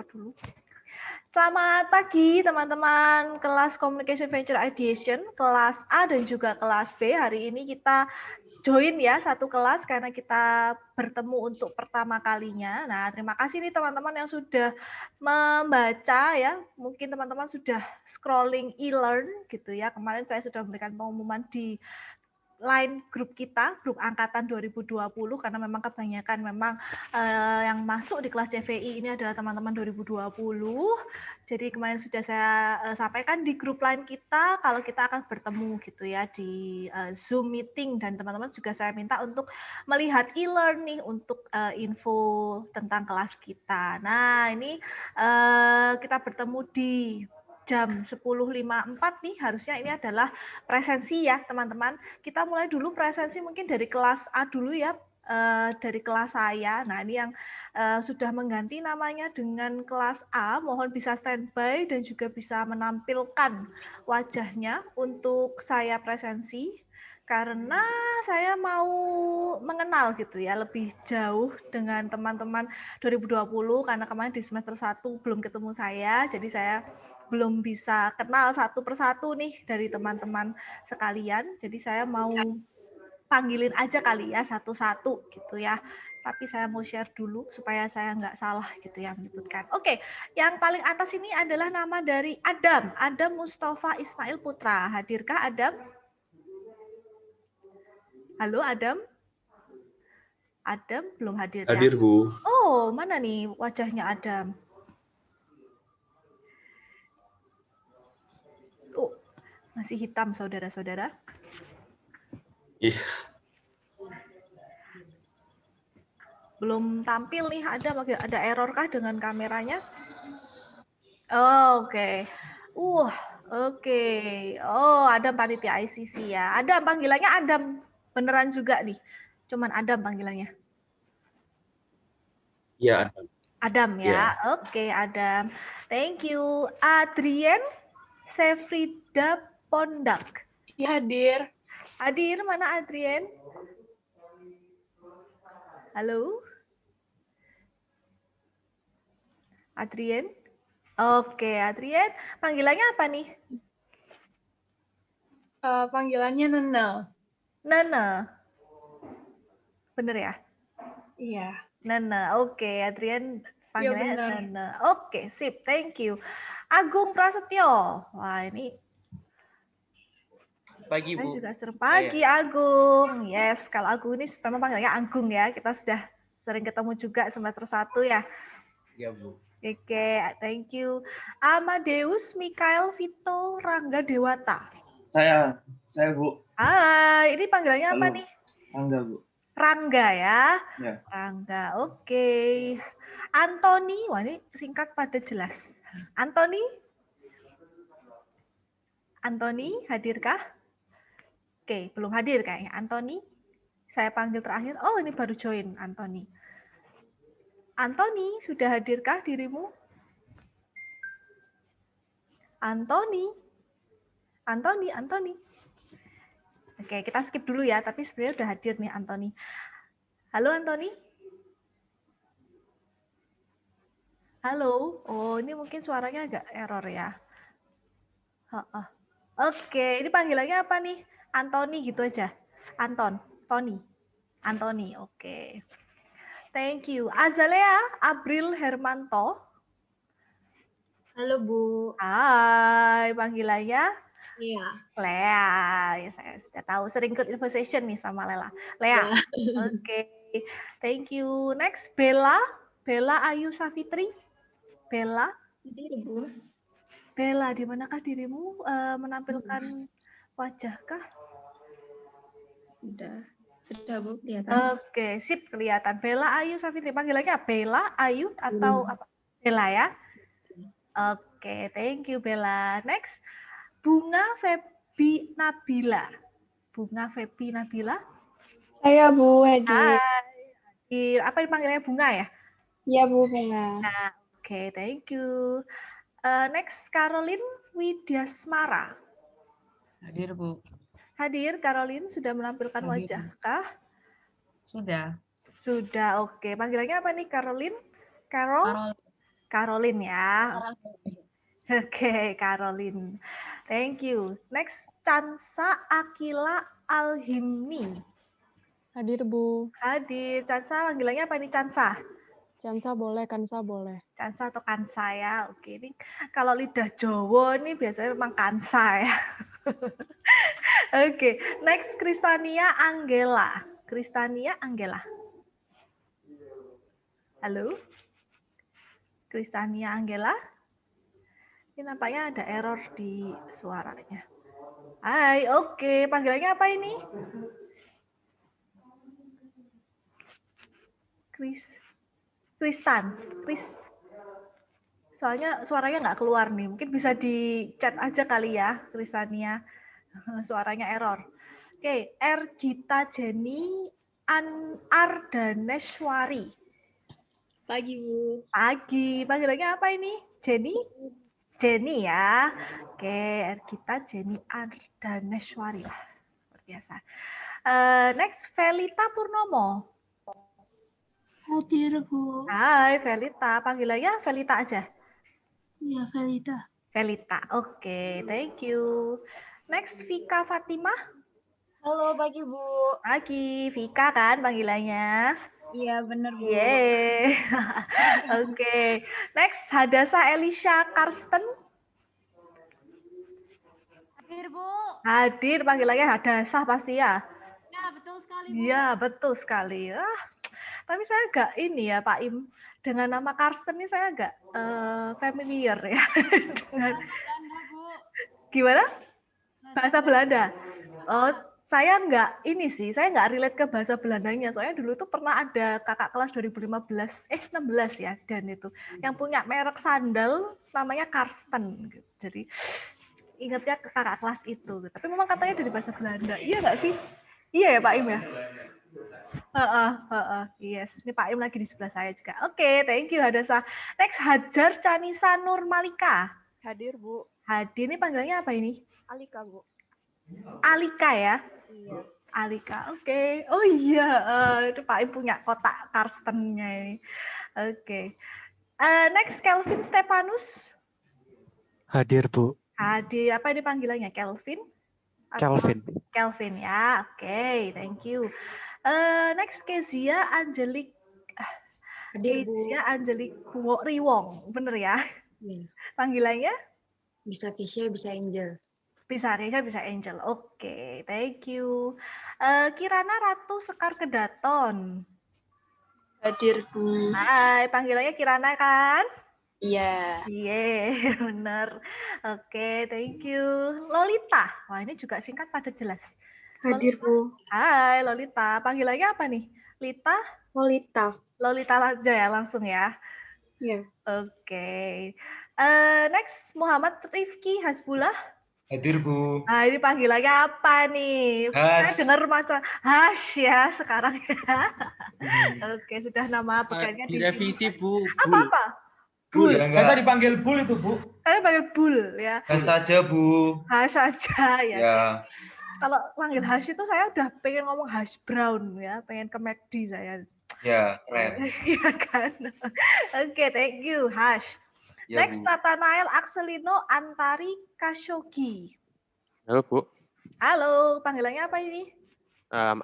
record dulu. Selamat pagi teman-teman kelas Communication Venture Ideation, kelas A dan juga kelas B. Hari ini kita join ya satu kelas karena kita bertemu untuk pertama kalinya. Nah, terima kasih nih teman-teman yang sudah membaca ya. Mungkin teman-teman sudah scrolling e-learn gitu ya. Kemarin saya sudah memberikan pengumuman di line grup kita, grup angkatan 2020, karena memang kebanyakan yang masuk di kelas CVI ini adalah teman-teman 2020. Jadi kemarin sudah saya sampaikan di grup line kita kalau kita akan bertemu gitu ya di Zoom meeting, dan teman-teman juga saya minta untuk melihat e-learn nih untuk info tentang kelas kita. Nah, ini kita bertemu di jam 10.54 nih, harusnya ini adalah presensi ya teman-teman. Kita mulai dulu presensi mungkin dari kelas A dulu ya, dari kelas saya. Nah, ini yang sudah mengganti namanya dengan kelas A, mohon bisa standby dan juga bisa menampilkan wajahnya untuk saya presensi. Karena saya mau mengenal gitu ya lebih jauh dengan teman-teman 2020, karena kemarin di semester 1 belum ketemu saya, jadi saya belum bisa kenal satu persatu nih dari teman-teman sekalian. Jadi saya mau panggilin aja kali ya satu-satu gitu ya. Tapi saya mau share dulu supaya saya nggak salah gitu ya menyebutkan. Oke, yang paling atas ini adalah nama dari Adam. Adam Mustafa Ismail Putra. Hadirkah Adam? Halo Adam? Adam belum hadir ya? Hadir, Bu. Oh, mana nih wajahnya Adam? Oh, masih hitam saudara-saudara. Iya. Belum tampil nih, ada error kah dengan kameranya? Oh, oke. Oke. Oh, Adam panitia ICC ya. Adam, panggilannya Adam. Beneran juga nih. Cuman Adam panggilannya. Iya, Adam. Adam ya. Ya. Oke, Adam. Thank you. Adrien Sefrida Pondak. Ya, hadir. Hadir, mana Adrien? Halo? Adrien? Oke, Adrien. Panggilannya apa nih? Panggilannya Nenel. Nana. Bener ya? Iya. Nana. Oke, Adrien panggilannya benar. Nana. Oke, sip. Thank you. Agung Prasetyo. Wah, ini Pagi, saya Bu. juga seru. Pagi, Agung. Yes, kalau Agung ini memang panggilannya Agung ya. Kita sudah sering ketemu juga semester 1 ya. Iya, Bu. Oke, thank you. Amadeus Mikael Vito Rangga Dewata. Saya Bu. Hai, ini panggilannya apa nih? Rangga, Bu. Rangga ya? Ya. Rangga, oke. Antoni, wah ini singkat padat jelas. Antoni? Antoni, hadirkah? Oke, belum hadir kayaknya. Antoni, saya panggil terakhir. Oh, ini baru join, Antoni. Antoni, sudah hadirkah dirimu? Antoni. Antoni. Oke, kita skip dulu ya, tapi sebenarnya udah hadir nih Antoni. Halo Antoni. Halo. Oh, ini mungkin suaranya agak error ya. Oke, ini panggilannya apa nih? Antoni gitu aja. Antoni, oke. Thank you. Azalea April Hermanto. Halo, Bu. Hai, panggilannya? Iya. Lea. Ya, saya sudah tahu, sering ikut info session nih sama Lela. Lea. Oke. Thank you. Next, Bella Ayu Safitri. Bella. Hadir, Bu. Bella, di manakah dirimu menampilkan wajahkah? Sudah Bu, kelihatan. Oke, sip, kelihatan. Bella Ayu Safitri, panggilannya Bella Ayu atau apa? Bella ya? Oke, thank you Bella. Next, Bunga Febi Nabila. Saya Bu, hadir. Hai. Apa panggilannya Bunga ya? Iya Bu, Bunga. Nah, oke, thank you. Next, Caroline Widyasmara. Hadir, Bu. Hadir, Caroline, sudah menampilkan wajah kah? Sudah. Sudah, oke. Panggilannya apa nih, Caroline? Carol? Caroline ya. Oke, Caroline. Thank you. Next, Chansa Akila Alhimni. Hadir, Bu. Hadir. Chansa panggilannya apa ini Chansa? Chansa boleh, Kansa boleh. Kansa atau Kansa ya. Oke, ini kalau lidah Jawa ini biasanya memang Kansa ya. Oke, next Kristania Anggela. Kristania Anggela. Halo? Kristania Anggela? Ini nampaknya ada error di suaranya. Hai, oke. Panggilannya apa ini? Kristan. Soalnya suaranya nggak keluar nih. Mungkin bisa di chat aja kali ya, Kristania. Suaranya error. Oke, Ergita Jenny Ardaneshwari. Pagi, Bu. Pagi. Panggilannya apa ini? Jenny? Jenny ya. Oke, Ergita Jenny Ardaneshwari. Luar biasa. Next, Felita Purnomo. Hadir, Bu. Hai, Felita. Panggilannya Felita aja. Iya, Felita. Felita. Oke, thank you. Next, Vika Fatimah. Halo, pagi, Bu. Pagi. Vika kan panggilannya? Iya, bener, Bu. Yeay. Oke. Next, Hadasa Elisha Karsten. Hadir, Bu. Hadir, panggilannya Hadasa pasti ya? Ya, betul sekali, Bu. Iya, betul sekali. Tapi saya agak ini ya, Pak Im. Dengan nama Karsten ini saya agak familiar ya. Dengan... Belanda, Bu. Gimana? Bahasa Belanda. Oh, saya nggak ini sih, saya nggak relate ke bahasa Belandanya. Soalnya dulu tuh pernah ada kakak kelas 2016, 16 ya, dan itu yang punya merek sandal namanya Karsten. Jadi ingatnya ke kakak kelas itu. Tapi memang katanya dari bahasa Belanda. Iya nggak sih? Iya ya Pak Im ya? Yes. Ini Pak Im lagi di sebelah saya juga. Oke, thank you Hadasa. Next, Hajar Canisa Nur Malika. Hadir, Bu. Hadir ini panggilannya apa ini? Alika, Bu. Alika ya? Iya. Alika, oke. Oh iya, itu Pak Im punya kotak Karstennya ini. Oke. Next, Kelvin Stefanus. Hadir, Bu. Hadir, apa ini panggilannya? Kelvin? Kelvin. Kelvin ya, oke, thank you. Next, Kezia Angelique. Hadir, Bu. Kezia Angelique Riwong, bener ya? Iya. Panggilannya? Bisa Keisha, bisa Angel. Bisa Reza, bisa Angel. Oke, thank you. Kirana Ratu Sekar Kedaton. Hadir, Bu. Hai, panggilannya Kirana kan? Iya. Iya, bener. Oke, thank you. Lolita. Wah, ini juga singkat padat jelas. Hadir, Bu. Hai, Lolita. Panggilannya apa nih? Lita? Lolita. Lolita aja ya, langsung ya. Iya. Oke. Next, Muhammad Rifki Hasbullah. Hadir, Bu. Nah, ini panggilannya apa nih? Has. Saya dengar macam Hash ya sekarang ya. Oke, sudah nama pekerjaannya Direvisi, Bu. Apa-apa? Bul. Masa dipanggil Bul itu, Bu? Saya panggil Bul ya. Has saja, Bu. Hash aja ya. Ya. Kalau panggil Hash itu saya udah pengen ngomong hash brown ya, pengen ke McD saya. Ya, keren. Iya kan? Oke, thank you Hash. Ya, Next, Bu. Nathanael Axelino Antari Khashoggi. Halo, Bu. Halo, panggilannya apa ini?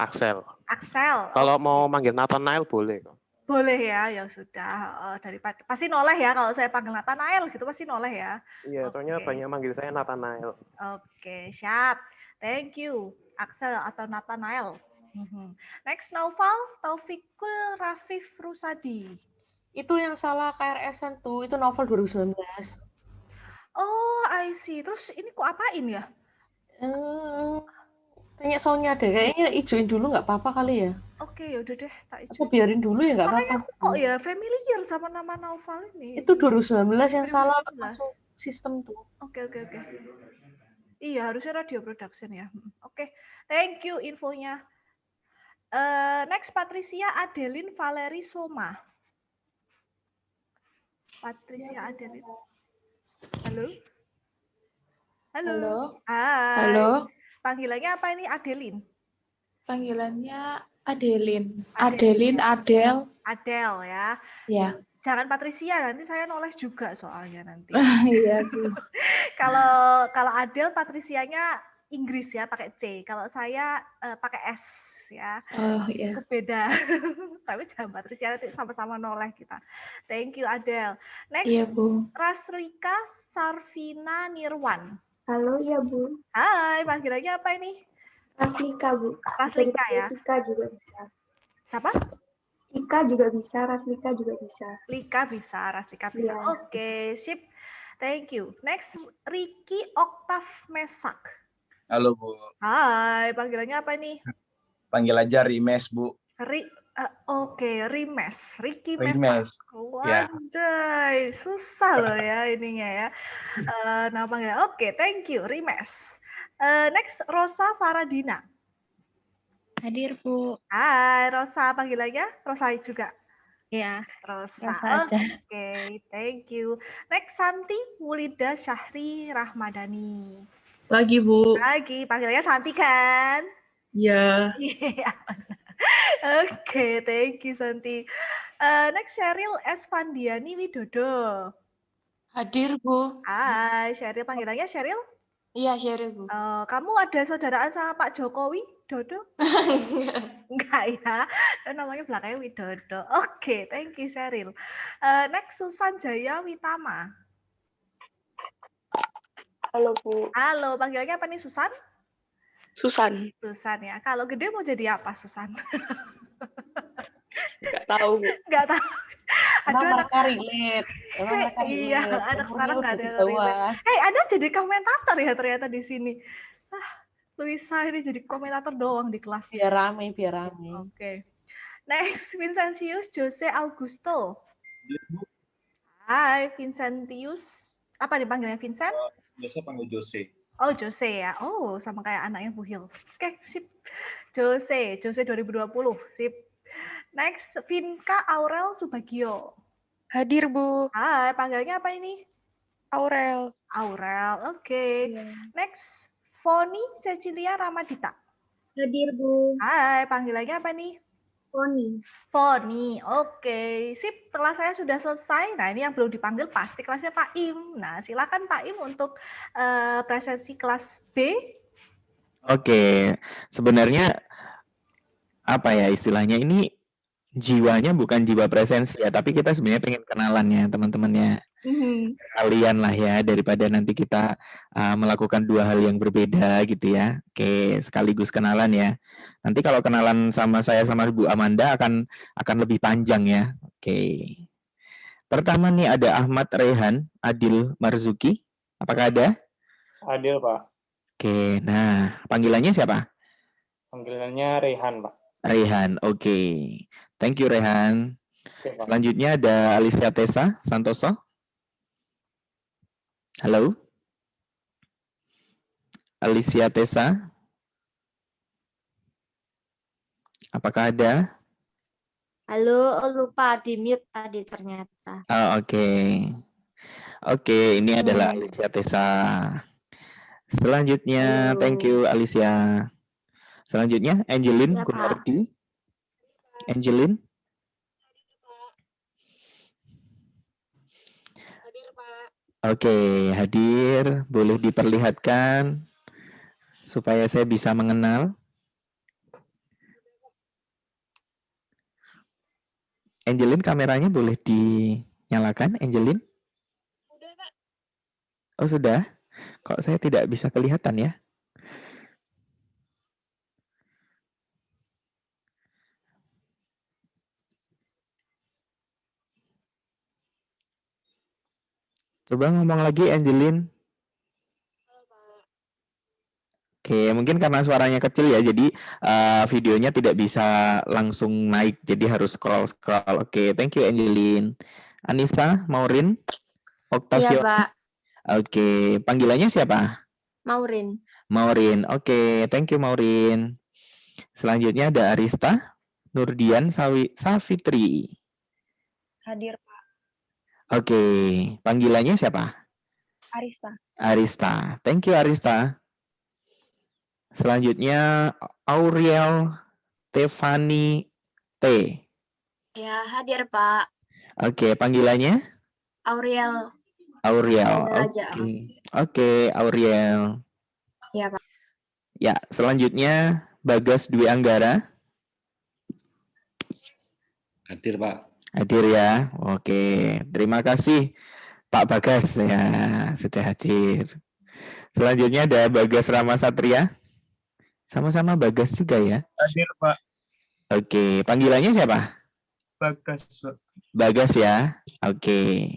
Axel. Axel. Kalau mau manggil Nathanael boleh kok. Boleh ya, ya sudah. Daripada pasti noleh ya kalau saya panggil Nathanael gitu pasti noleh ya. Iya, soalnya Oke. banyak manggil saya Nathanael. Oke, siap. Thank you, Axel atau Nathanael. Next, Naufal Taufikul Rafif Rusadi. Itu yang salah KRS-an tuh, itu novel 2019. Oh, I see. Terus ini kok apain ya? Tanya soalnya deh, kayaknya ijoin dulu nggak apa-apa kali ya. Oke, yaudah deh, tak Aku izin. biarin dulu ya nggak Makanya apa-apa. aku kok ya familiar sama nama Naufal ini. Itu 2019 yang salah 2019. masuk sistem tuh. Oke. Iya, harusnya radio production ya. Oke, thank you infonya. Next, Patricia Adeline Valeri Soma. Patricia Adeline. Halo? Halo. Hai. Halo. Panggilannya apa ini Adeline? Panggilannya Adeline. Adeline, Adel. Adele ya. Ya. Jangan Patricia, nanti saya noleh juga soalnya nanti. Iya, Bu. Kalau Adel Patricianya Inggris ya, pakai C. Kalau saya pakai S ya. Oh, iya. Itu beda. Tapi jangan Patricia, nanti sama-sama noleh kita. Thank you Adel. Next, Iya, Bu. Rasrika Sarvina Nirwan. Halo, ya, Bu. Hai, panggilannya apa ini? Raslika, Bu. Raslika ya. Cika juga bisa. Siapa? Cika juga bisa, Raslika juga bisa. Lika bisa, Raslika bisa. Iya. Oke, sip. Thank you. Next, Ricky Oktav Mesak. Halo, Bu. Hai, panggilannya apa ini? Panggil aja Rimes, Bu. Oke, Rimes. Ricky Rimes. Mesak. Ya. Wajay, susah loh ya ininya ya. Nama panggilnya. Oke, thank you, Rimes. Next, Rosa Faradina. Hadir, Bu. Hai, Rosa, panggilannya Rosa juga. Ya, Rosa. Rosa aja. Oke, thank you. Next, Santi Wulida Syahri Rahmadani. Lagi, Bu. Lagi, panggilannya Santi kan? Iya. Iya. Oke, thank you Santi. Next, Sheryl Esfandiani Widodo. Hadir, Bu. Hai, Sheryl, panggilannya Sheryl? Iya, Sheryl, Bu. Kamu ada saudaraan sama Pak Jokowi, Dodo? Enggak ya, namanya belakangnya Widodo. Oke, thank you Sheryl. Next, Susan Jaya Witama. Halo, Bu. Halo, panggilannya apa nih Susan? Susan. Susan ya. Kalau gede mau jadi apa Susan? Nggak tahu, Bu. Nggak tahu. Aduh, Mereka relate. Iya, anak sekarang nggak ada yang relate. Ada jadi komentator ya ternyata di sini. Luisa ini jadi komentator doang di kelas. Biar rame, biar rame. Oke. Next, Vincentius Jose Augusto. Hai, Vincentius. Apa dipanggilnya Vincent? Biasa panggil Jose. Oh, Jose ya. Oh, sama kayak anaknya Bu Hil. Oke, sip. Jose 2020. Sip. Next, Vinka Aurel Subagio. Hadir, Bu. Hai, panggilnya apa ini? Aurel. Aurel, oke. Next, Foni Cecilia Ramadita. Hadir, Bu. Hai, panggilannya apa nih? Foni. Foni, oke. Sip, kelas saya sudah selesai. Nah, ini yang belum dipanggil pasti kelasnya Pak Im. Nah, silakan Pak Im untuk presensi kelas B. Oke, sebenarnya apa ya istilahnya ini jiwanya bukan jiwa presensi ya, tapi kita sebenarnya pengen kenalan ya teman-temannya. Kalian lah ya, daripada nanti kita melakukan dua hal yang berbeda gitu ya. Oke, sekaligus kenalan ya. Nanti kalau kenalan sama saya sama Bu Amanda akan lebih panjang ya. Oke. Pertama nih ada Ahmad Rehan Adil Marzuki. Apakah ada? Adil, Pak. Oke, nah panggilannya siapa? Panggilannya Rehan, Pak. Rehan, oke. Thank you Rehan. Oke, Pak. Selanjutnya ada Alicia Tessa Santoso. Halo. Alicia Tessa. Apakah ada? Halo, lupa di-mute tadi ternyata. Oh, oke. Oke, ini adalah Alicia Tessa. Selanjutnya, thank you Alicia. Selanjutnya, Angelin Gunardi. Angelin. Oke, hadir. Boleh diperlihatkan supaya saya bisa mengenal. Angelin, kameranya boleh dinyalakan, Angelin? Oh, sudah? Kok saya tidak bisa kelihatan ya? Coba ngomong lagi, Angelin. Oke, mungkin karena suaranya kecil ya, jadi videonya tidak bisa langsung naik, jadi harus scroll-scroll. Oke, thank you, Angelin. Anissa, Maureen, Octavio. Iya, Pak. Oke, panggilannya siapa? Maureen. Maureen. Oke, thank you, Maureen. Selanjutnya ada Arista Nurdian Safitri. Hadir, Pak. Oke, panggilannya siapa? Arista. Arista. Thank you, Arista. Selanjutnya Auriel Tefani T. Ya, hadir, Pak. Oke, panggilannya? Auriel. Auriel. Panggil aja. Oke, Auriel. Iya, Pak. Ya, selanjutnya Bagas Dwi Anggara. Hadir, Pak. Hadir ya. Oke, terima kasih Pak Bagas ya sudah hadir. Selanjutnya ada Bagas Rama Satria. Sama-sama Bagas juga ya. Hadir, Pak. Oke, panggilannya siapa? Bagas, Pak. Bagas ya. Oke.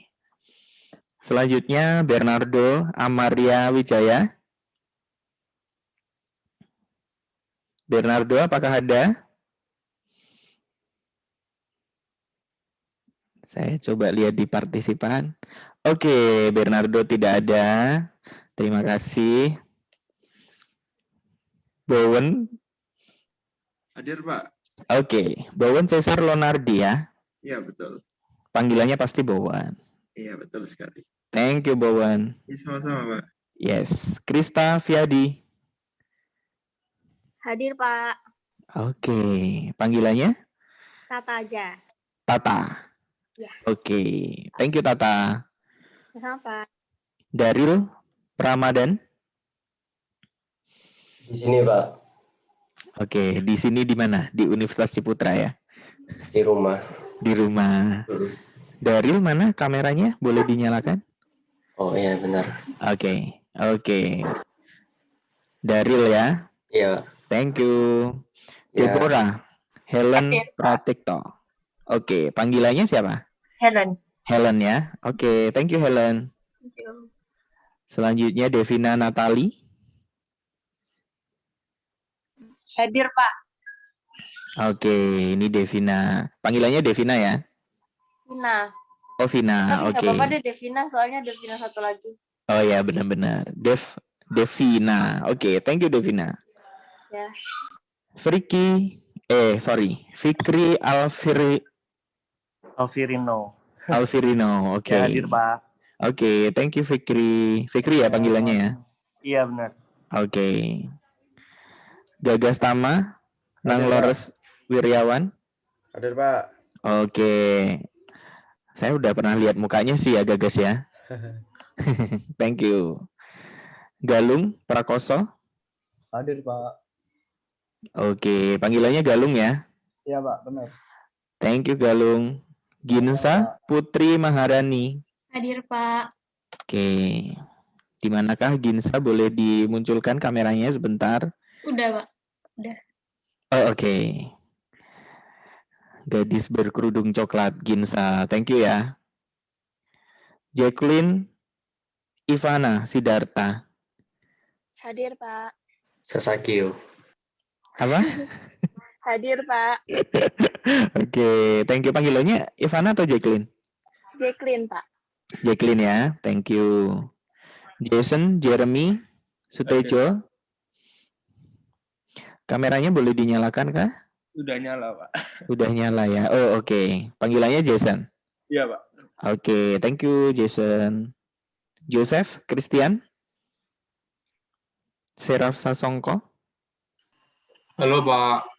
Selanjutnya Bernardo Amaria Wijaya. Bernardo, apakah ada? Saya coba lihat di partisipan. Oke, Bernardo tidak ada. Terima kasih. Bowen. Hadir, Pak. Oke, Bowen Cesar Lonardi ya. Iya, betul. Panggilannya pasti Bowen. Iya, betul sekali. Thank you, Bowen. Ya, sama-sama, Pak. Yes, Krista Fiadi. Hadir, Pak. Oke, panggilannya Tata aja. Tata. Ya. Oke, thank you Tata. Sama, Pak. Daril Ramadan. Di sini, Pak. Oke, di sini di mana? Di Universitas Ciputra ya? Di rumah. Di rumah. Daril mana kameranya? Boleh dinyalakan? Oh iya, benar. Oke, oke. Daril ya? Iya. Thank you. Ya. Deborah Helen Hadir, Pak. Pratikto. Oke, panggilannya siapa? Helen. Helen ya. Oke, thank you Helen. Thank you. Selanjutnya Devina Natali. Hadir, Pak. Oke, ini Devina. Panggilannya Devina ya? Vina. Oh, Vina. Tapi nggak Oke. apa-apa deh Devina, soalnya Devina satu lagi. Oh ya, benar-benar. Devina. Oke, thank you Devina. Ya. Fikri Alvirino. Alvirino. Oke. Ya, hadir, Pak. Oke, thank you Fikri. Fikri ya panggilannya ya? Iya, benar. Oke. Gagas Tama, Nang Hadir, Pak. Lores Wiryawan. Hadir, Pak. Oke. Saya udah pernah lihat mukanya sih ya Gagas ya. Thank you. Galung Prakoso. Hadir, Pak. Oke, panggilannya Galung ya. Iya, Pak, benar. Thank you Galung. Ginsa Putri Maharani. Hadir, Pak. Oke. Di manakah Ginsa? Boleh dimunculkan kameranya sebentar? Udah, Pak. Udah. Oh, oke. Gadis berkerudung coklat Ginsa. Thank you ya. Jacqueline Ivana Sidarta. Hadir, Pak. Sasakio. Apa? Hadir, Pak. Oke, thank you. Panggilannya Ivana atau Jacqueline? Jacqueline, Pak. Jacqueline ya, thank you. Jason Jeremy Sutejo. Kameranya boleh dinyalakan kah? Udah nyala, Pak. Udah nyala ya. Oh, oke. Panggilannya Jason. Iya, Pak. Oke, thank you Jason. Joseph Christian Seraf Sasongko. Halo, Pak.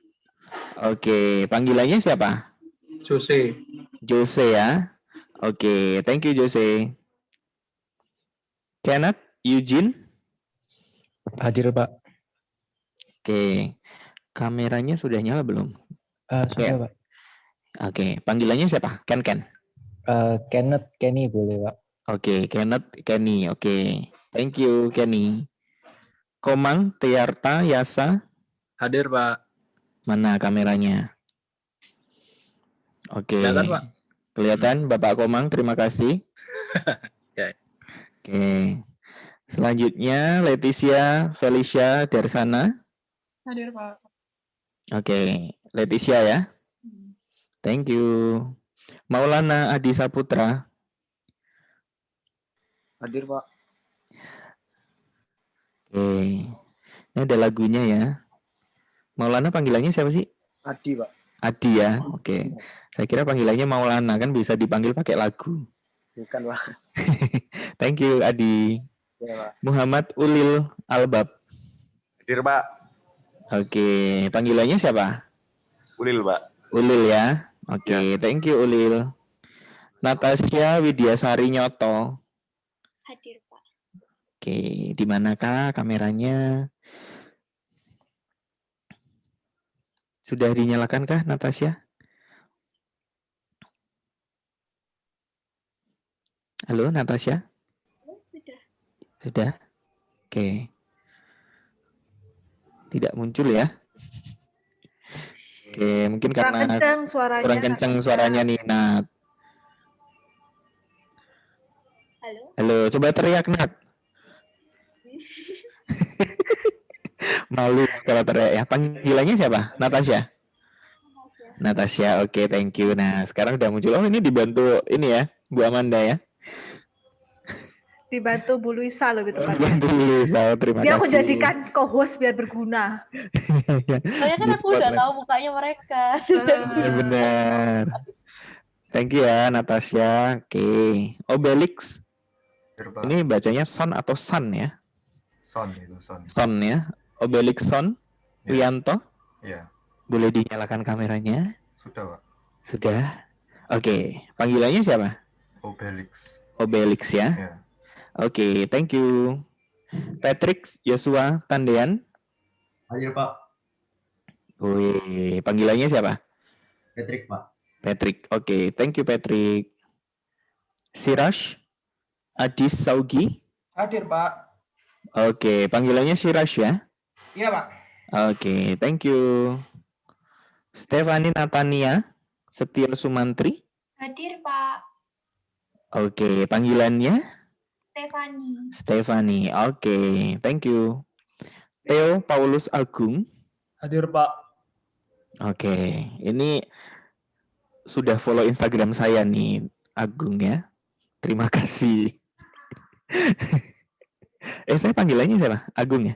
Oke, panggilannya siapa? Jose. Jose ya. Oke, thank you Jose. Kenneth Eugene. Hadir, Pak. Oke, kameranya sudah nyala belum? Sudah, Pak. Oke, panggilannya siapa? Ken. Kenneth, Kenny boleh, Pak. Oke, Kenneth, Kenny. Oke, thank you Kenny. Komang Tiarta Yasa. Hadir, Pak. Mana kameranya? Oke. Kelihatan, Pak? Kelihatan, Bapak Komang. Terima kasih. Ya. Oke. Selanjutnya Leticia Felicia Darsana. Hadir, Pak. Oke, Leticia ya. Thank you. Maulana Adi Saputra. Hadir, Pak. Oke. Ini ada lagunya ya. Maulana panggilannya siapa sih? Adi, Pak. Adi ya. Oke. Saya kira panggilannya Maulana, kan bisa dipanggil pakai lagu. Bukan, Pak. Thank you Adi. Iya, Pak. Muhammad Ulil Albab. Hadir, Pak. Oke, panggilannya siapa? Ulil, Pak. Ulil ya. Oke, thank you Ulil. Natasha Widyasari Nyoto. Hadir, Pak. Oke, di manakah kameranya? Sudah dinyalakankah Natasha? Halo Natasha? Sudah. Sudah? Oke. Tidak muncul ya? Oke, mungkin Kurang karena kenceng suaranya. kurang kenceng suaranya nih, Nat. Halo. Halo, coba teriak, Nat. Malu kalau teriak ya. Panggilannya siapa? Natasha? Natasha, oke, thank you. Nah, sekarang udah muncul. Oh, ini dibantu ini ya, Bu Amanda ya. Dibantu Bu Luisa loh gitu Dibantu Bu Luisa, terima Dia aku kasih. jadikan co-host biar berguna. Soalnya kan aku udah tahu mukanya mereka. Ya, benar. Thank you ya, Natasha. Oke. Obelix. Ini bacanya son atau san ya? Son itu, son. Son ya. Obelix Son. Wianto. Iya. Boleh dinyalakan kameranya? Sudah, Pak. Sudah. Oke. Panggilannya siapa? Obelix. Obelix ya. Ya. Oke, thank you. Patrick Joshua Tandean. Hadir, Pak. Wih, panggilannya siapa? Patrick, Pak. Patrick. Oke, thank you Patrick. Siraj Adis Saugi. Hadir, Pak. Oke, panggilannya Siraj ya. Iya, Pak. Oke, thank you. Stefani Natania Setio Sumantri. Hadir, Pak. Oke, panggilannya Stefani. Stefani. Oke, thank you. Theo Paulus Agung. Hadir, Pak. Oke, ini sudah follow Instagram saya nih, Agung ya. Terima kasih. Saya panggilannya siapa? Agung ya?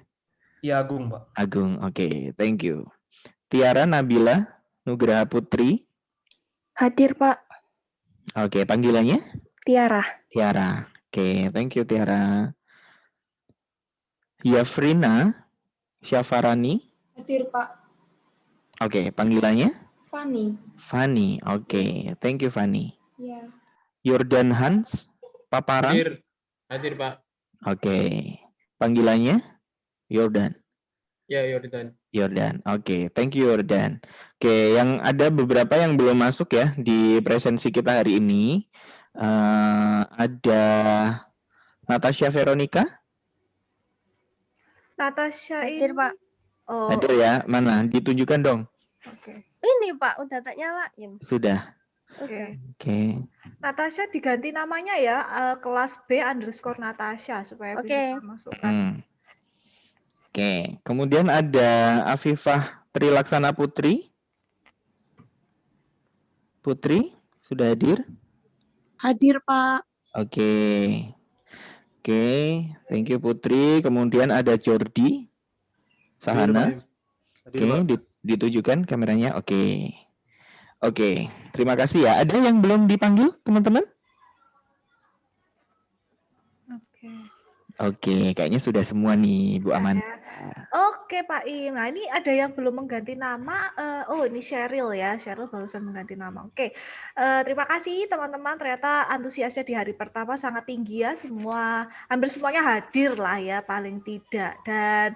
Iya, Agung, Pak. Agung, oke, thank you. Tiara Nabila Nugraha Putri. Hadir, Pak. Oke, panggilannya? Tiara. Tiara. Oke, thank you Tiara. Yafrina Syafarani. Hadir, Pak. Oke, panggilannya? Fani. Fani. Oke, thank you Fani. Ya. Jordan Hans Paparan. Hadir. Hadir, Pak. Oke, panggilannya? Jordan. Ya, Yordan. Jordan. Oke, thank you Jordan. Oke, yang ada beberapa yang belum masuk ya di presensi kita hari ini. Ada Natasha Veronica. Natasha Hadir, Pak. Oh. Ada ya? Mana? Ditunjukkan dong. Oke. Ini, Pak, udah tak nyalain. Sudah. Oke. Oke. Natasha diganti namanya ya, kelas B_Natasha supaya bisa masukkan. Oke. Kemudian ada Afifah Trilaksana Putri. Putri, sudah hadir? Hadir, Pak. Oke. Oke, thank you Putri. Kemudian ada Jordi Sahana. Oke, ditujukan kameranya. Oke. Oke, terima kasih ya. Ada yang belum dipanggil, teman-teman? Oke, kayaknya sudah semua nih, Bu Amanda. Oke, Pak Im. Nah, ini ada yang belum mengganti nama. Oh, ini Cheryl ya. Cheryl barusan mengganti nama. Oke. Terima kasih teman-teman. Ternyata antusiasnya di hari pertama sangat tinggi ya. Hampir semuanya hadir lah ya, paling tidak. Dan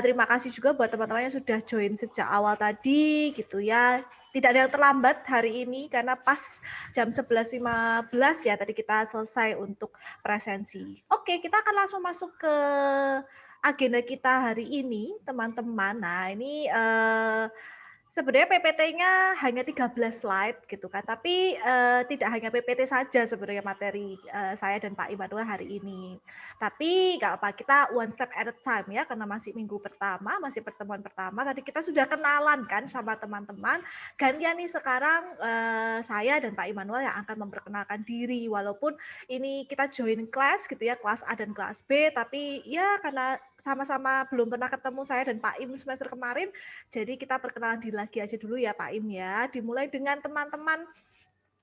terima kasih juga buat teman-teman yang sudah join sejak awal tadi gitu ya. Tidak ada yang terlambat hari ini karena pas jam 11.15 ya tadi kita selesai untuk presensi. Oke, kita akan langsung masuk ke agenda kita hari ini, teman-teman. Nah, ini sebenarnya PPT-nya hanya 13 slide gitu kan, tapi tidak hanya PPT saja sebenarnya materi saya dan Pak Immanuel hari ini. Tapi nggak apa, kita one step at a time ya, karena masih minggu pertama, masih pertemuan pertama. Tadi kita sudah kenalan kan sama teman-teman. Gantian nih sekarang saya dan Pak Immanuel yang akan memperkenalkan diri, walaupun ini kita join kelas gitu ya, kelas A dan kelas B, tapi ya karena sama-sama belum pernah ketemu saya dan Pak Im semester kemarin, jadi kita perkenalan diri lagi aja dulu ya Pak Im ya. Dimulai dengan teman-teman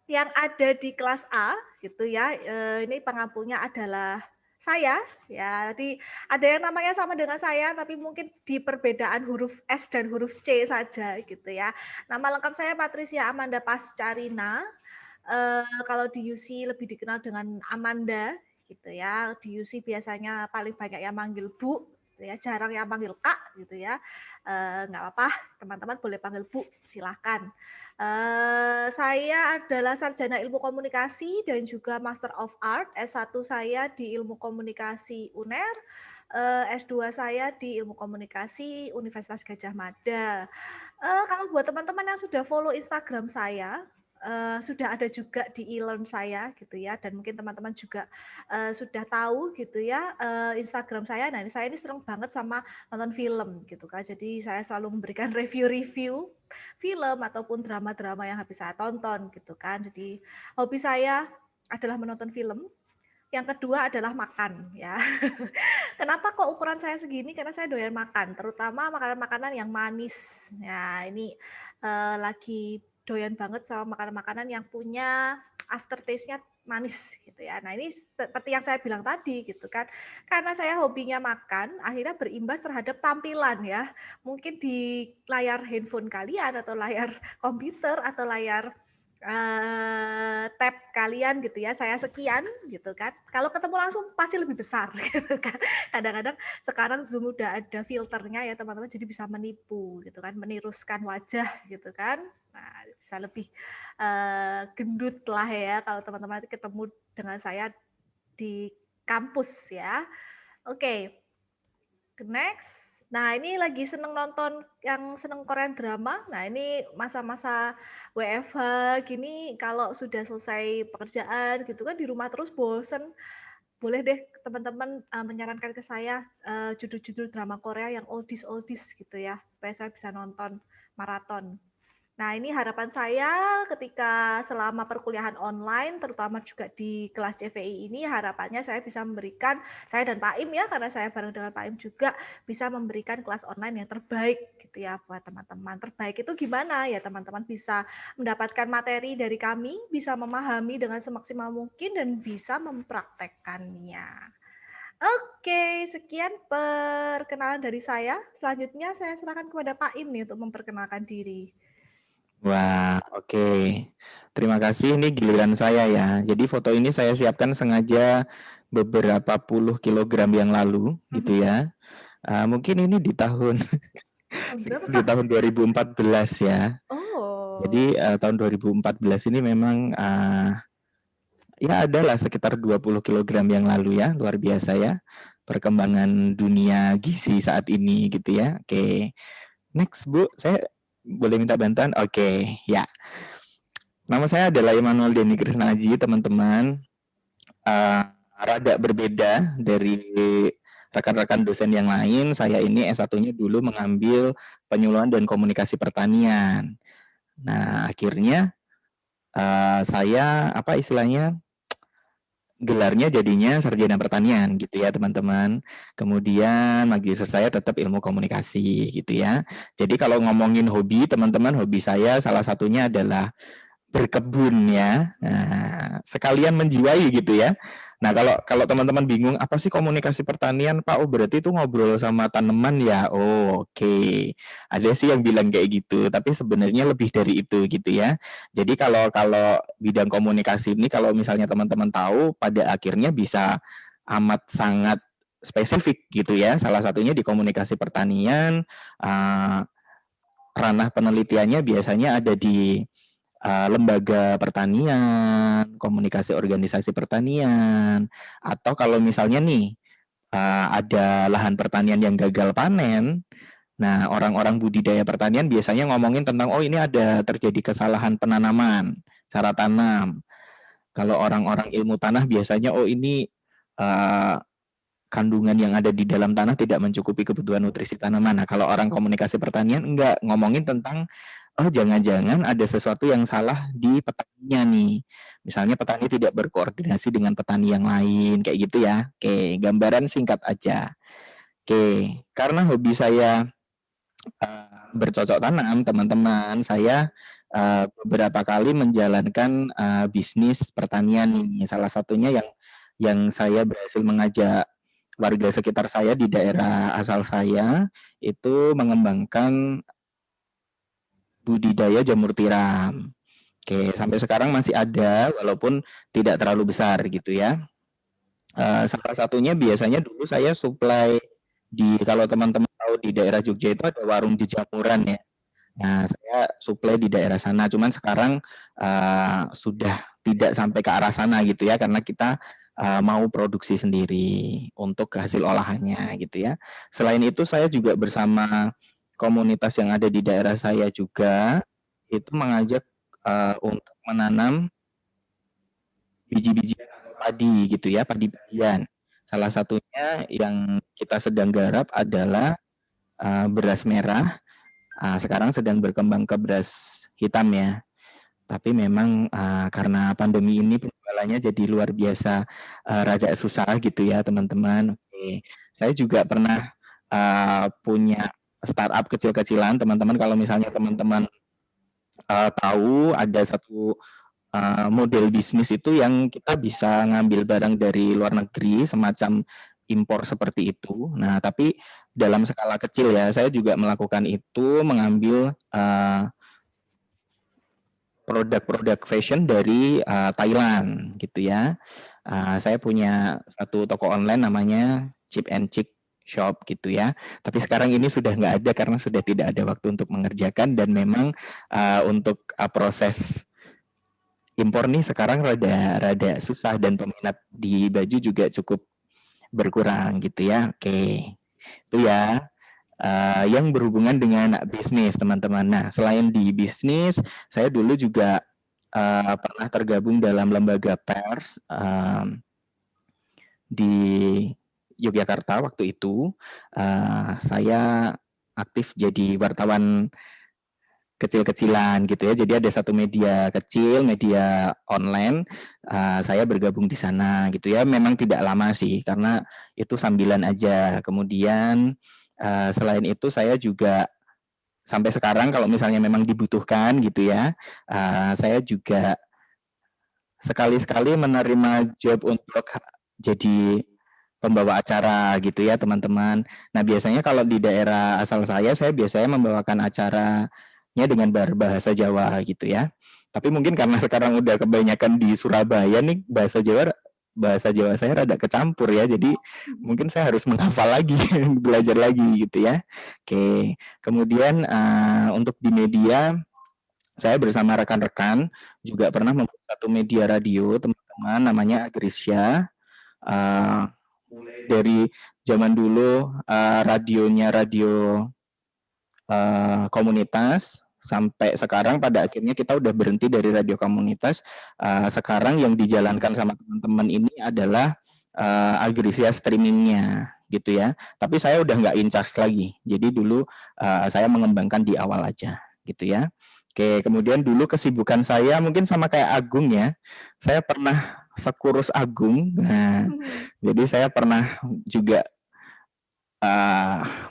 yang ada di kelas A gitu ya. Ini pengampunya adalah saya ya. Jadi ada yang namanya sama dengan saya tapi mungkin di perbedaan huruf S dan huruf C saja gitu ya. Nama lengkap saya Patricia Amanda Pascarina. Kalau di UC lebih dikenal dengan Amanda gitu ya. Di UC biasanya paling banyak yang manggil Bu, gitu ya, jarang yang panggil Kak gitu ya. Nggak apa-apa, teman-teman boleh panggil Bu, silahkan. Saya adalah sarjana ilmu komunikasi dan juga Master of Art. S1 saya di ilmu komunikasi UNER, S2 saya di ilmu komunikasi Universitas Gadjah Mada. Kalau buat teman-teman yang sudah follow Instagram saya, sudah ada juga di e-learn saya gitu ya, dan mungkin teman-teman juga sudah tahu gitu ya Instagram saya. Nah, saya ini senang banget sama nonton film gitu kan, jadi saya selalu memberikan review-review film ataupun drama-drama yang habis saya tonton gitu kan. Jadi hobi saya adalah menonton film. Yang kedua adalah makan ya. Kenapa kok ukuran saya segini? Karena saya doyan makan, terutama makanan-makanan yang manis. Ya, ini lagi doyan banget sama makanan-makanan yang punya aftertaste-nya manis gitu ya. Nah, ini seperti yang saya bilang tadi gitu kan. Karena saya hobinya makan, akhirnya berimbas terhadap tampilan ya. Mungkin di layar handphone kalian atau layar komputer atau layar tab kalian gitu ya, saya sekian gitu kan. Kalau ketemu langsung pasti lebih besar gitu kan. Kadang-kadang sekarang Zoom udah ada filternya ya teman-teman, jadi bisa menipu gitu kan, meniruskan wajah gitu kan. Nah, bisa lebih gendut lah ya kalau teman-teman ketemu dengan saya di kampus ya. Oke. Next. Nah, ini lagi seneng nonton yang seneng Korean drama. Nah, ini masa-masa WFH gini, kalau sudah selesai pekerjaan gitu kan di rumah terus bosen. Boleh deh teman-teman menyarankan ke saya judul-judul drama Korea yang oldies gitu ya, supaya saya bisa nonton maraton. Nah, ini harapan saya ketika selama perkuliahan online, terutama juga di kelas CVI ini, harapannya saya bisa memberikan, saya dan Pak Im ya, karena saya bareng dengan Pak Im juga, bisa memberikan kelas online yang terbaik gitu ya buat teman-teman. Terbaik itu gimana? Ya teman-teman bisa mendapatkan materi dari kami, bisa memahami dengan semaksimal mungkin, dan bisa mempraktekkannya. Oke, sekian perkenalan dari saya. Selanjutnya saya serahkan kepada Pak Im nih untuk memperkenalkan diri. Wah, oke. Terima kasih, ini giliran saya ya. Jadi foto ini saya siapkan sengaja beberapa puluh kilogram yang lalu gitu ya. Mungkin ini di tahun di tahun 2014 ya. Oh. Jadi tahun 2014 ini memang ya adalah sekitar 20 kilogram yang lalu ya. Luar biasa ya perkembangan dunia gizi saat ini gitu ya. Oke. Next, Bu. Saya boleh minta bantuan? Oke, ya. Nama saya adalah Immanuel Denny Krishna Aji, teman-teman. Rada berbeda dari rekan-rekan dosen yang lain. Saya ini S1-nya dulu mengambil penyuluhan dan komunikasi pertanian. Nah, akhirnya saya apa istilahnya gelarnya jadinya sarjana pertanian gitu ya teman-teman. Kemudian magister saya tetap ilmu komunikasi gitu ya. Jadi kalau ngomongin hobi teman-teman, hobi saya salah satunya adalah berkebun ya. Nah, sekalian menjiwai gitu ya. Nah, kalau teman-teman bingung apa sih komunikasi pertanian, Pak? Oh, berarti itu ngobrol sama tanaman ya. Oh, oke. Ada sih yang bilang kayak gitu, tapi sebenarnya lebih dari itu gitu ya. Jadi kalau bidang komunikasi ini kalau misalnya teman-teman tahu pada akhirnya bisa amat sangat spesifik gitu ya. Salah satunya di komunikasi pertanian, ranah penelitiannya biasanya ada di lembaga pertanian, komunikasi organisasi pertanian, atau kalau misalnya nih ada lahan pertanian yang gagal panen, nah orang-orang budidaya pertanian biasanya ngomongin tentang oh ini ada terjadi kesalahan penanaman, cara tanam. Kalau orang-orang ilmu tanah biasanya oh ini kandungan yang ada di dalam tanah tidak mencukupi kebutuhan nutrisi tanaman. Nah, kalau orang komunikasi pertanian enggak ngomongin tentang oh jangan-jangan ada sesuatu yang salah di petaninya nih. Misalnya petani tidak berkoordinasi dengan petani yang lain, kayak gitu ya. Oke, gambaran singkat aja. Oke, karena hobi saya bercocok tanam, teman-teman, saya beberapa kali menjalankan bisnis pertanian nih. Salah satunya yang saya berhasil mengajak warga sekitar saya di daerah asal saya itu mengembangkan budidaya jamur tiram. Oke, sampai sekarang masih ada walaupun tidak terlalu besar gitu ya. Salah satunya biasanya dulu saya supply kalau teman-teman tahu di daerah Jogja itu ada warung jejamuran ya. Nah, saya supply di daerah sana, cuman sekarang sudah tidak sampai ke arah sana gitu ya, karena kita mau produksi sendiri untuk hasil olahannya gitu ya. Selain itu saya juga bersama komunitas yang ada di daerah saya juga itu mengajak untuk menanam biji-bijian padi gitu ya, padi-padian. Salah satunya yang kita sedang garap adalah beras merah. Sekarang sedang berkembang ke beras hitam ya. Tapi memang karena pandemi ini penjualannya jadi luar biasa rada susah gitu ya teman-teman. Oke. Saya juga pernah punya startup kecil-kecilan teman-teman. Kalau misalnya teman-teman tahu ada satu model bisnis itu yang kita bisa ngambil barang dari luar negeri semacam impor seperti itu. Nah, tapi dalam skala kecil ya, saya juga melakukan itu, mengambil produk-produk fashion dari Thailand gitu ya. Saya punya satu toko online namanya Chip and Chic Shop gitu ya. Tapi sekarang ini sudah nggak ada karena sudah tidak ada waktu untuk mengerjakan, dan memang untuk proses impor nih sekarang rada susah, dan peminat di baju juga cukup berkurang gitu ya. Oke, itu ya yang berhubungan dengan bisnis teman-teman. Nah, selain di bisnis, saya dulu juga pernah tergabung dalam lembaga pers di Yogyakarta waktu itu. Saya aktif jadi wartawan kecil-kecilan gitu ya. Jadi ada satu media kecil, media online, saya bergabung di sana gitu ya. Memang tidak lama sih karena itu sambilan aja. Kemudian selain itu saya juga sampai sekarang kalau misalnya memang dibutuhkan gitu ya, saya juga sekali-sekali menerima job untuk jadi pembawa acara gitu ya teman-teman. Nah, biasanya kalau di daerah asal saya biasanya membawakan acaranya dengan bahasa Jawa gitu ya. Tapi mungkin karena sekarang udah kebanyakan di Surabaya nih, bahasa Jawa saya rada kecampur ya. Jadi mungkin saya harus menghafal lagi, belajar lagi gitu ya. Oke. Kemudian untuk di media, saya bersama rekan-rekan juga pernah membuat satu media radio teman-teman, namanya Agrisya. Mulai dari zaman dulu radionya radio komunitas, sampai sekarang pada akhirnya kita udah berhenti dari radio komunitas. Sekarang yang dijalankan sama teman-teman ini adalah Agrisya streamingnya gitu ya. Tapi saya udah nggak in charge lagi. Jadi dulu saya mengembangkan di awal aja gitu ya. Oke, kemudian dulu kesibukan saya mungkin sama kayak Agung ya. Saya pernah sekurus Agung. Nah, jadi saya pernah juga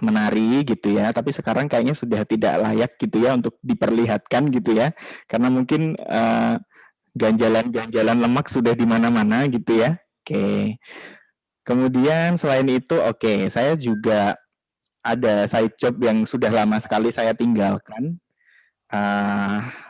menari gitu ya, tapi sekarang kayaknya sudah tidak layak gitu ya untuk diperlihatkan gitu ya, karena mungkin ganjalan lemak sudah di mana-mana gitu ya. Oke. Kemudian selain itu, saya juga ada side job yang sudah lama sekali saya tinggalkan.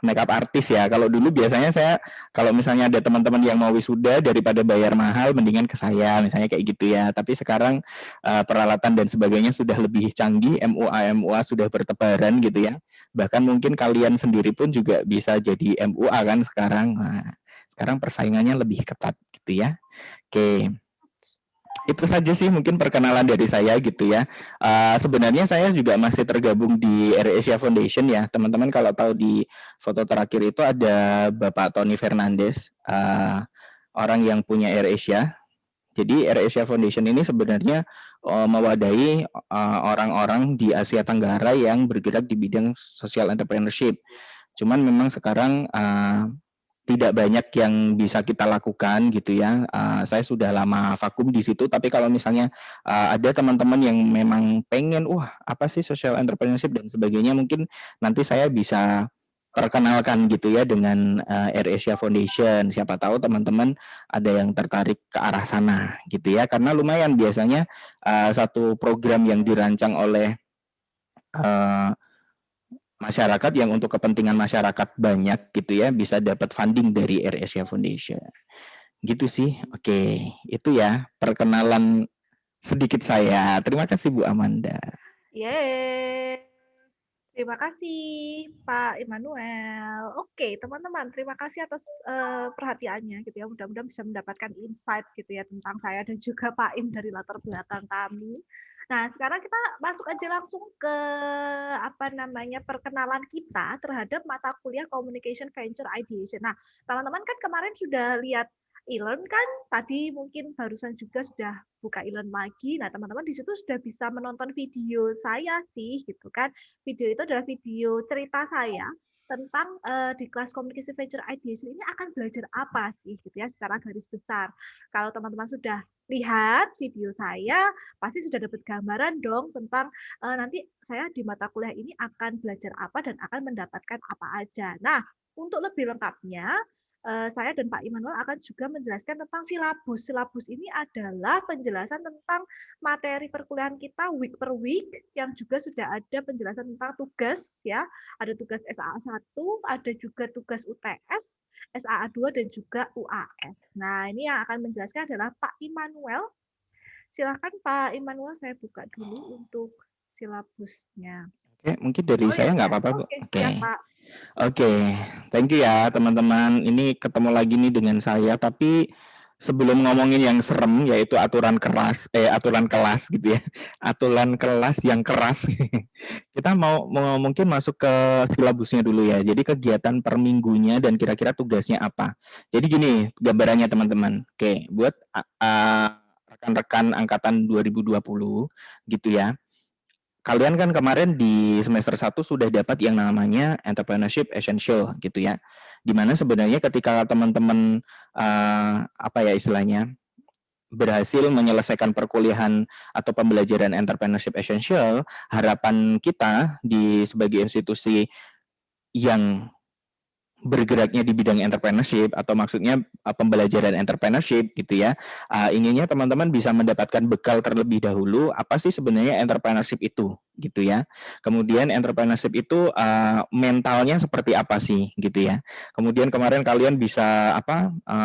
Makeup artis ya. Kalau dulu biasanya saya kalau misalnya ada teman-teman yang mau wisuda, daripada bayar mahal mendingan ke saya misalnya kayak gitu ya. Tapi sekarang peralatan dan sebagainya sudah lebih canggih, MUA sudah bertebaran gitu ya. Bahkan mungkin kalian sendiri pun juga bisa jadi MUA kan sekarang. Nah, sekarang persaingannya lebih ketat gitu ya. Oke. Itu saja sih mungkin perkenalan dari saya gitu ya. Sebenarnya saya juga masih tergabung di AirAsia Foundation ya. Teman-teman kalau tahu di foto terakhir itu ada Bapak Tony Fernandes, orang yang punya AirAsia. Jadi AirAsia Foundation ini sebenarnya mewadahi orang-orang di Asia Tenggara yang bergerak di bidang social entrepreneurship. Cuman memang sekarang tidak banyak yang bisa kita lakukan gitu ya. Saya sudah lama vakum di situ, tapi kalau misalnya ada teman-teman yang memang pengen, apa sih social entrepreneurship dan sebagainya, mungkin nanti saya bisa perkenalkan gitu ya dengan AirAsia Foundation. Siapa tahu teman-teman ada yang tertarik ke arah sana gitu ya, karena lumayan biasanya satu program yang dirancang oleh masyarakat yang untuk kepentingan masyarakat banyak gitu ya, bisa dapat funding dari AirAsia Foundation. Gitu sih. Oke, itu ya perkenalan sedikit saya. Terima kasih Bu Amanda. Yeay. Terima kasih Pak Immanuel. Oke, teman-teman, terima kasih atas perhatiannya gitu ya. Mudah-mudahan bisa mendapatkan insight gitu ya tentang saya dan juga Pak Im dari latar belakang kami. Nah, sekarang kita masuk aja langsung ke perkenalan kita terhadap mata kuliah Communication Venture Ideation. Nah, teman-teman kan kemarin sudah lihat e-learn kan, tadi mungkin barusan juga sudah buka e-learn lagi. Nah, teman-teman di situ sudah bisa menonton video saya sih, gitu kan. Video itu adalah video cerita saya tentang di kelas Communication Venture Ideation ini akan belajar apa sih, gitu ya, secara garis besar. Kalau teman-teman sudah lihat video saya, pasti sudah dapat gambaran dong tentang nanti saya di mata kuliah ini akan belajar apa dan akan mendapatkan apa aja. Nah, untuk lebih lengkapnya, saya dan Pak Immanuel akan juga menjelaskan tentang silabus. Silabus ini adalah penjelasan tentang materi perkuliahan kita week per week, yang juga sudah ada penjelasan tentang tugas, ya. Ada tugas SAA 1, ada juga tugas UTS, SAA 2, dan juga UAS. Nah, ini yang akan menjelaskan adalah Pak Immanuel. Silakan Pak Immanuel, saya buka dulu untuk silabusnya. Oke, mungkin dari saya nggak apa-apa, Bu. Oke. Ya, Pak. Oke, thank you ya teman-teman. Ini ketemu lagi nih dengan saya, tapi sebelum ngomongin yang serem yaitu aturan kelas gitu ya. Aturan kelas yang keras. Kita mau mungkin masuk ke silabusnya dulu ya. Jadi kegiatan per minggunya dan kira-kira tugasnya apa. Jadi gini gambarannya teman-teman. Oke, buat rekan-rekan angkatan 2020 gitu ya. Kalian kan kemarin di semester 1 sudah dapat yang namanya Entrepreneurship Essential gitu ya. Dimana sebenarnya ketika teman-teman berhasil menyelesaikan perkuliahan atau pembelajaran Entrepreneurship Essential, harapan kita sebagai institusi yang bergeraknya di bidang entrepreneurship atau maksudnya pembelajaran entrepreneurship gitu ya, inginnya teman-teman bisa mendapatkan bekal terlebih dahulu apa sih sebenarnya entrepreneurship itu gitu ya. Kemudian entrepreneurship itu mentalnya seperti apa sih gitu ya. Kemudian kemarin kalian bisa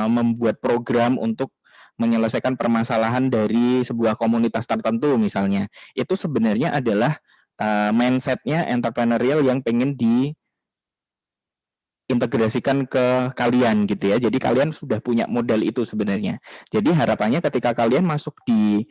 membuat program untuk menyelesaikan permasalahan dari sebuah komunitas tertentu misalnya. Itu sebenarnya adalah mindsetnya entrepreneurial yang pengen integrasikan ke kalian gitu ya. Jadi kalian sudah punya modal itu sebenarnya. Jadi harapannya ketika kalian masuk di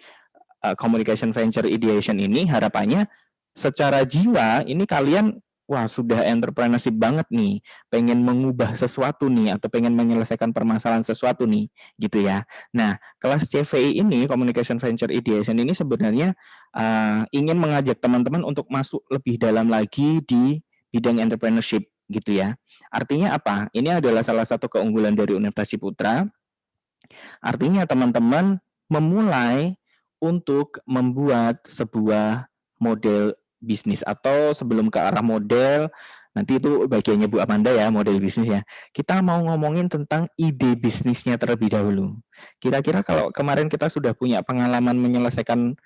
Communication Venture Ideation ini, harapannya secara jiwa ini kalian sudah entrepreneurship banget nih, pengen mengubah sesuatu nih atau pengen menyelesaikan permasalahan sesuatu nih gitu ya. Nah, kelas CVI ini Communication Venture Ideation ini sebenarnya ingin mengajak teman-teman untuk masuk lebih dalam lagi di bidang entrepreneurship gitu ya. Artinya apa? Ini adalah salah satu keunggulan dari Universitas Ciputra. Artinya teman-teman memulai untuk membuat sebuah model bisnis, atau sebelum ke arah model, nanti itu bagiannya Bu Amanda ya, model bisnis ya. Kita mau ngomongin tentang ide bisnisnya terlebih dahulu. Kira-kira kalau kemarin kita sudah punya pengalaman menyelesaikan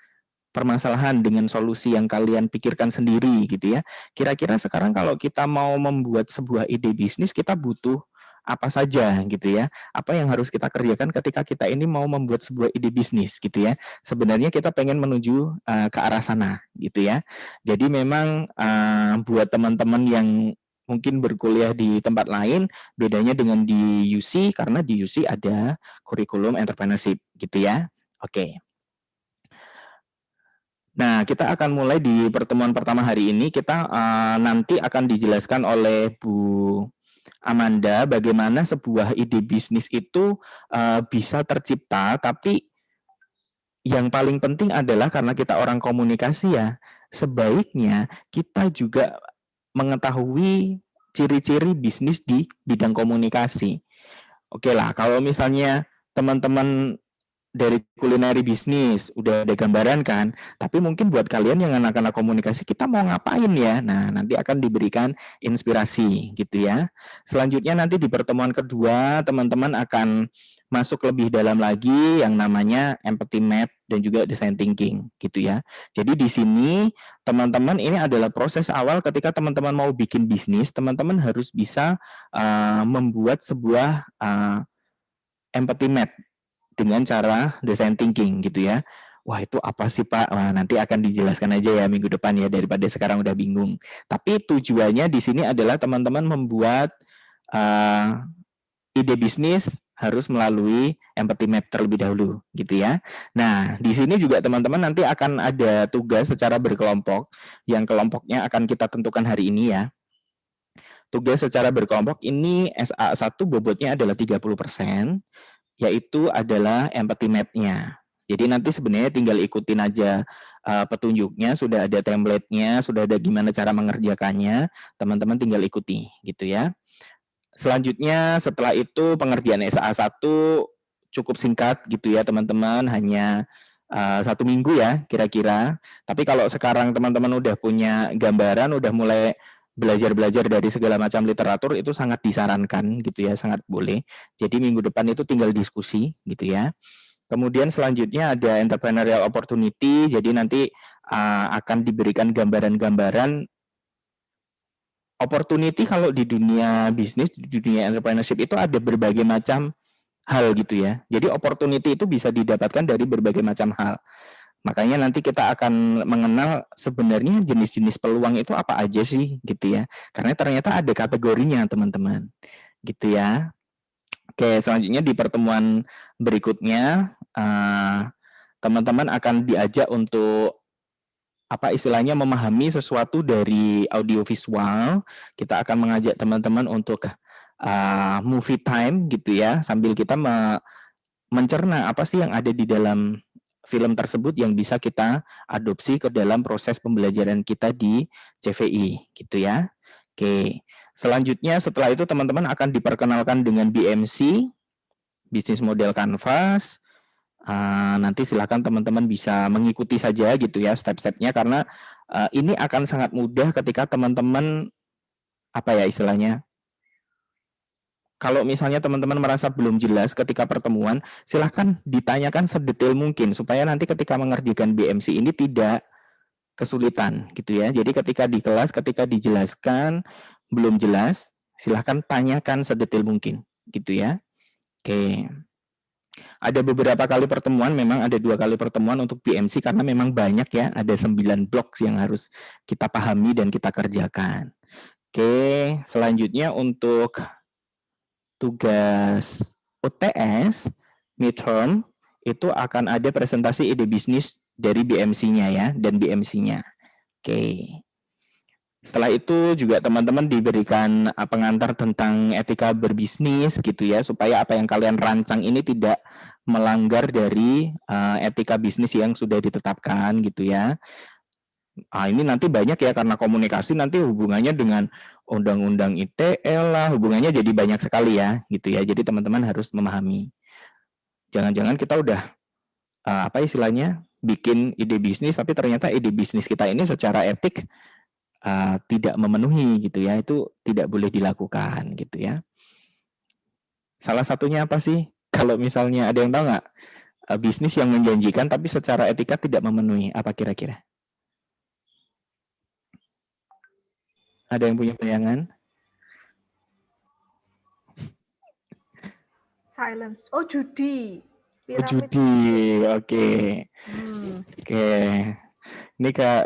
permasalahan dengan solusi yang kalian pikirkan sendiri gitu ya. Kira-kira sekarang kalau kita mau membuat sebuah ide bisnis, kita butuh apa saja gitu ya. Apa yang harus kita kerjakan ketika kita ini mau membuat sebuah ide bisnis gitu ya. Sebenarnya kita pengen menuju ke arah sana gitu ya. Jadi memang buat teman-teman yang mungkin berkuliah di tempat lain, bedanya dengan di UC, karena di UC ada kurikulum entrepreneurship gitu ya. Oke. Nah, kita akan mulai di pertemuan pertama hari ini. Kita nanti akan dijelaskan oleh Bu Amanda bagaimana sebuah ide bisnis itu bisa tercipta, tapi yang paling penting adalah karena kita orang komunikasi ya, sebaiknya kita juga mengetahui ciri-ciri bisnis di bidang komunikasi. Oke lah, kalau misalnya teman-teman dari kulineri bisnis udah ada gambaran kan, tapi mungkin buat kalian yang anak-anak komunikasi, kita mau ngapain ya? Nah, nanti akan diberikan inspirasi gitu ya. Selanjutnya nanti di pertemuan kedua teman-teman akan masuk lebih dalam lagi yang namanya empathy map dan juga design thinking gitu ya. Jadi di sini teman-teman ini adalah proses awal ketika teman-teman mau bikin bisnis, teman-teman harus bisa membuat sebuah empathy map dengan cara design thinking gitu ya. Wah itu apa sih Pak? Wah, nanti akan dijelaskan aja ya minggu depan ya daripada sekarang udah bingung. Tapi tujuannya di sini adalah teman-teman membuat ide bisnis harus melalui empathy map terlebih dahulu gitu ya. Nah, di sini juga teman-teman nanti akan ada tugas secara berkelompok yang kelompoknya akan kita tentukan hari ini ya. Tugas secara berkelompok ini SA1 bobotnya adalah 30%, yaitu adalah empathy map-nya. Jadi nanti sebenarnya tinggal ikutin aja petunjuknya, sudah ada template-nya, sudah ada gimana cara mengerjakannya, teman-teman tinggal ikuti gitu ya. Selanjutnya setelah itu pengerjaan SA1 cukup singkat gitu ya teman-teman, hanya 1 minggu ya kira-kira. Tapi kalau sekarang teman-teman udah punya gambaran, udah mulai belajar dari segala macam literatur, itu sangat disarankan gitu ya, sangat boleh. Jadi minggu depan itu tinggal diskusi gitu ya. Kemudian selanjutnya ada entrepreneurial opportunity, jadi nanti akan diberikan gambaran-gambaran opportunity. Kalau di dunia bisnis, di dunia entrepreneurship itu ada berbagai macam hal gitu ya. Jadi opportunity itu bisa didapatkan dari berbagai macam hal. Makanya nanti kita akan mengenal sebenarnya jenis-jenis peluang itu apa aja sih gitu ya. Karena ternyata ada kategorinya teman-teman. Gitu ya. Oke, selanjutnya di pertemuan berikutnya teman-teman akan diajak untuk apa istilahnya memahami sesuatu dari audiovisual. Kita akan mengajak teman-teman untuk movie time gitu ya, sambil kita mencerna apa sih yang ada di dalam film tersebut yang bisa kita adopsi ke dalam proses pembelajaran kita di CVI gitu ya. Oke, selanjutnya setelah itu teman-teman akan diperkenalkan dengan BMC, Business Model Canvas. Nanti silakan teman-teman bisa mengikuti saja gitu ya step-stepnya, karena ini akan sangat mudah ketika teman-teman apa ya istilahnya, kalau misalnya teman-teman merasa belum jelas ketika pertemuan, silahkan ditanyakan sedetail mungkin supaya nanti ketika mengerjakan BMC ini tidak kesulitan gitu ya. Jadi ketika di kelas, ketika dijelaskan belum jelas, silahkan tanyakan sedetail mungkin gitu ya. Oke. Ada beberapa kali pertemuan, memang ada 2 kali pertemuan untuk BMC karena memang banyak ya, ada 9 blok yang harus kita pahami dan kita kerjakan. Oke, selanjutnya untuk tugas UTS midterm itu akan ada presentasi ide bisnis dari BMC-nya ya, dan BMC-nya. Oke. Setelah itu juga teman-teman diberikan pengantar tentang etika berbisnis gitu ya, supaya apa yang kalian rancang ini tidak melanggar dari etika bisnis yang sudah ditetapkan gitu ya. Ini nanti banyak ya, karena komunikasi nanti hubungannya dengan undang-undang ITE lah, hubungannya jadi banyak sekali ya gitu ya. Jadi teman-teman harus memahami. Jangan-jangan kita udah apa istilahnya bikin ide bisnis, tapi ternyata ide bisnis kita ini secara etik tidak memenuhi gitu ya, itu tidak boleh dilakukan gitu ya. Salah satunya apa sih? Kalau misalnya ada yang tahu nggak, bisnis yang menjanjikan tapi secara etika tidak memenuhi, apa kira-kira? Ada yang punya bayangan? Silence. Oh, judi. Oh, judi, oke. Oke. Ini Kak,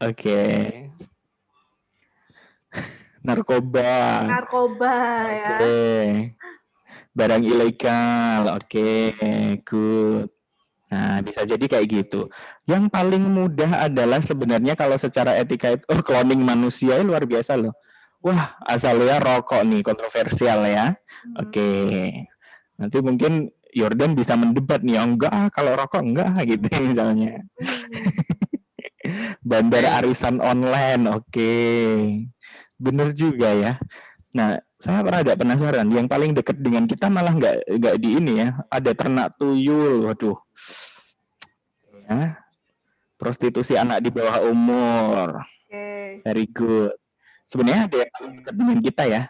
oke. Narkoba Ya. Oke. Barang ilegal. Oke, good. Nah, bisa jadi kayak gitu. Yang paling mudah adalah sebenarnya kalau secara etika itu cloning manusia luar biasa loh. Wah, asalnya rokok nih, kontroversial ya. Oke. Nanti mungkin Jordan bisa mendebat nih, oh, enggak, kalau rokok enggak gitu misalnya. Bandar arisan online, oke. Bener juga ya. Nah, saya agak penasaran, yang paling dekat dengan kita malah nggak di ini ya, ada ternak tuyul, waduh. Ya. Prostitusi anak di bawah umur. Very good. Sebenarnya ada yang paling dekat dengan kita ya,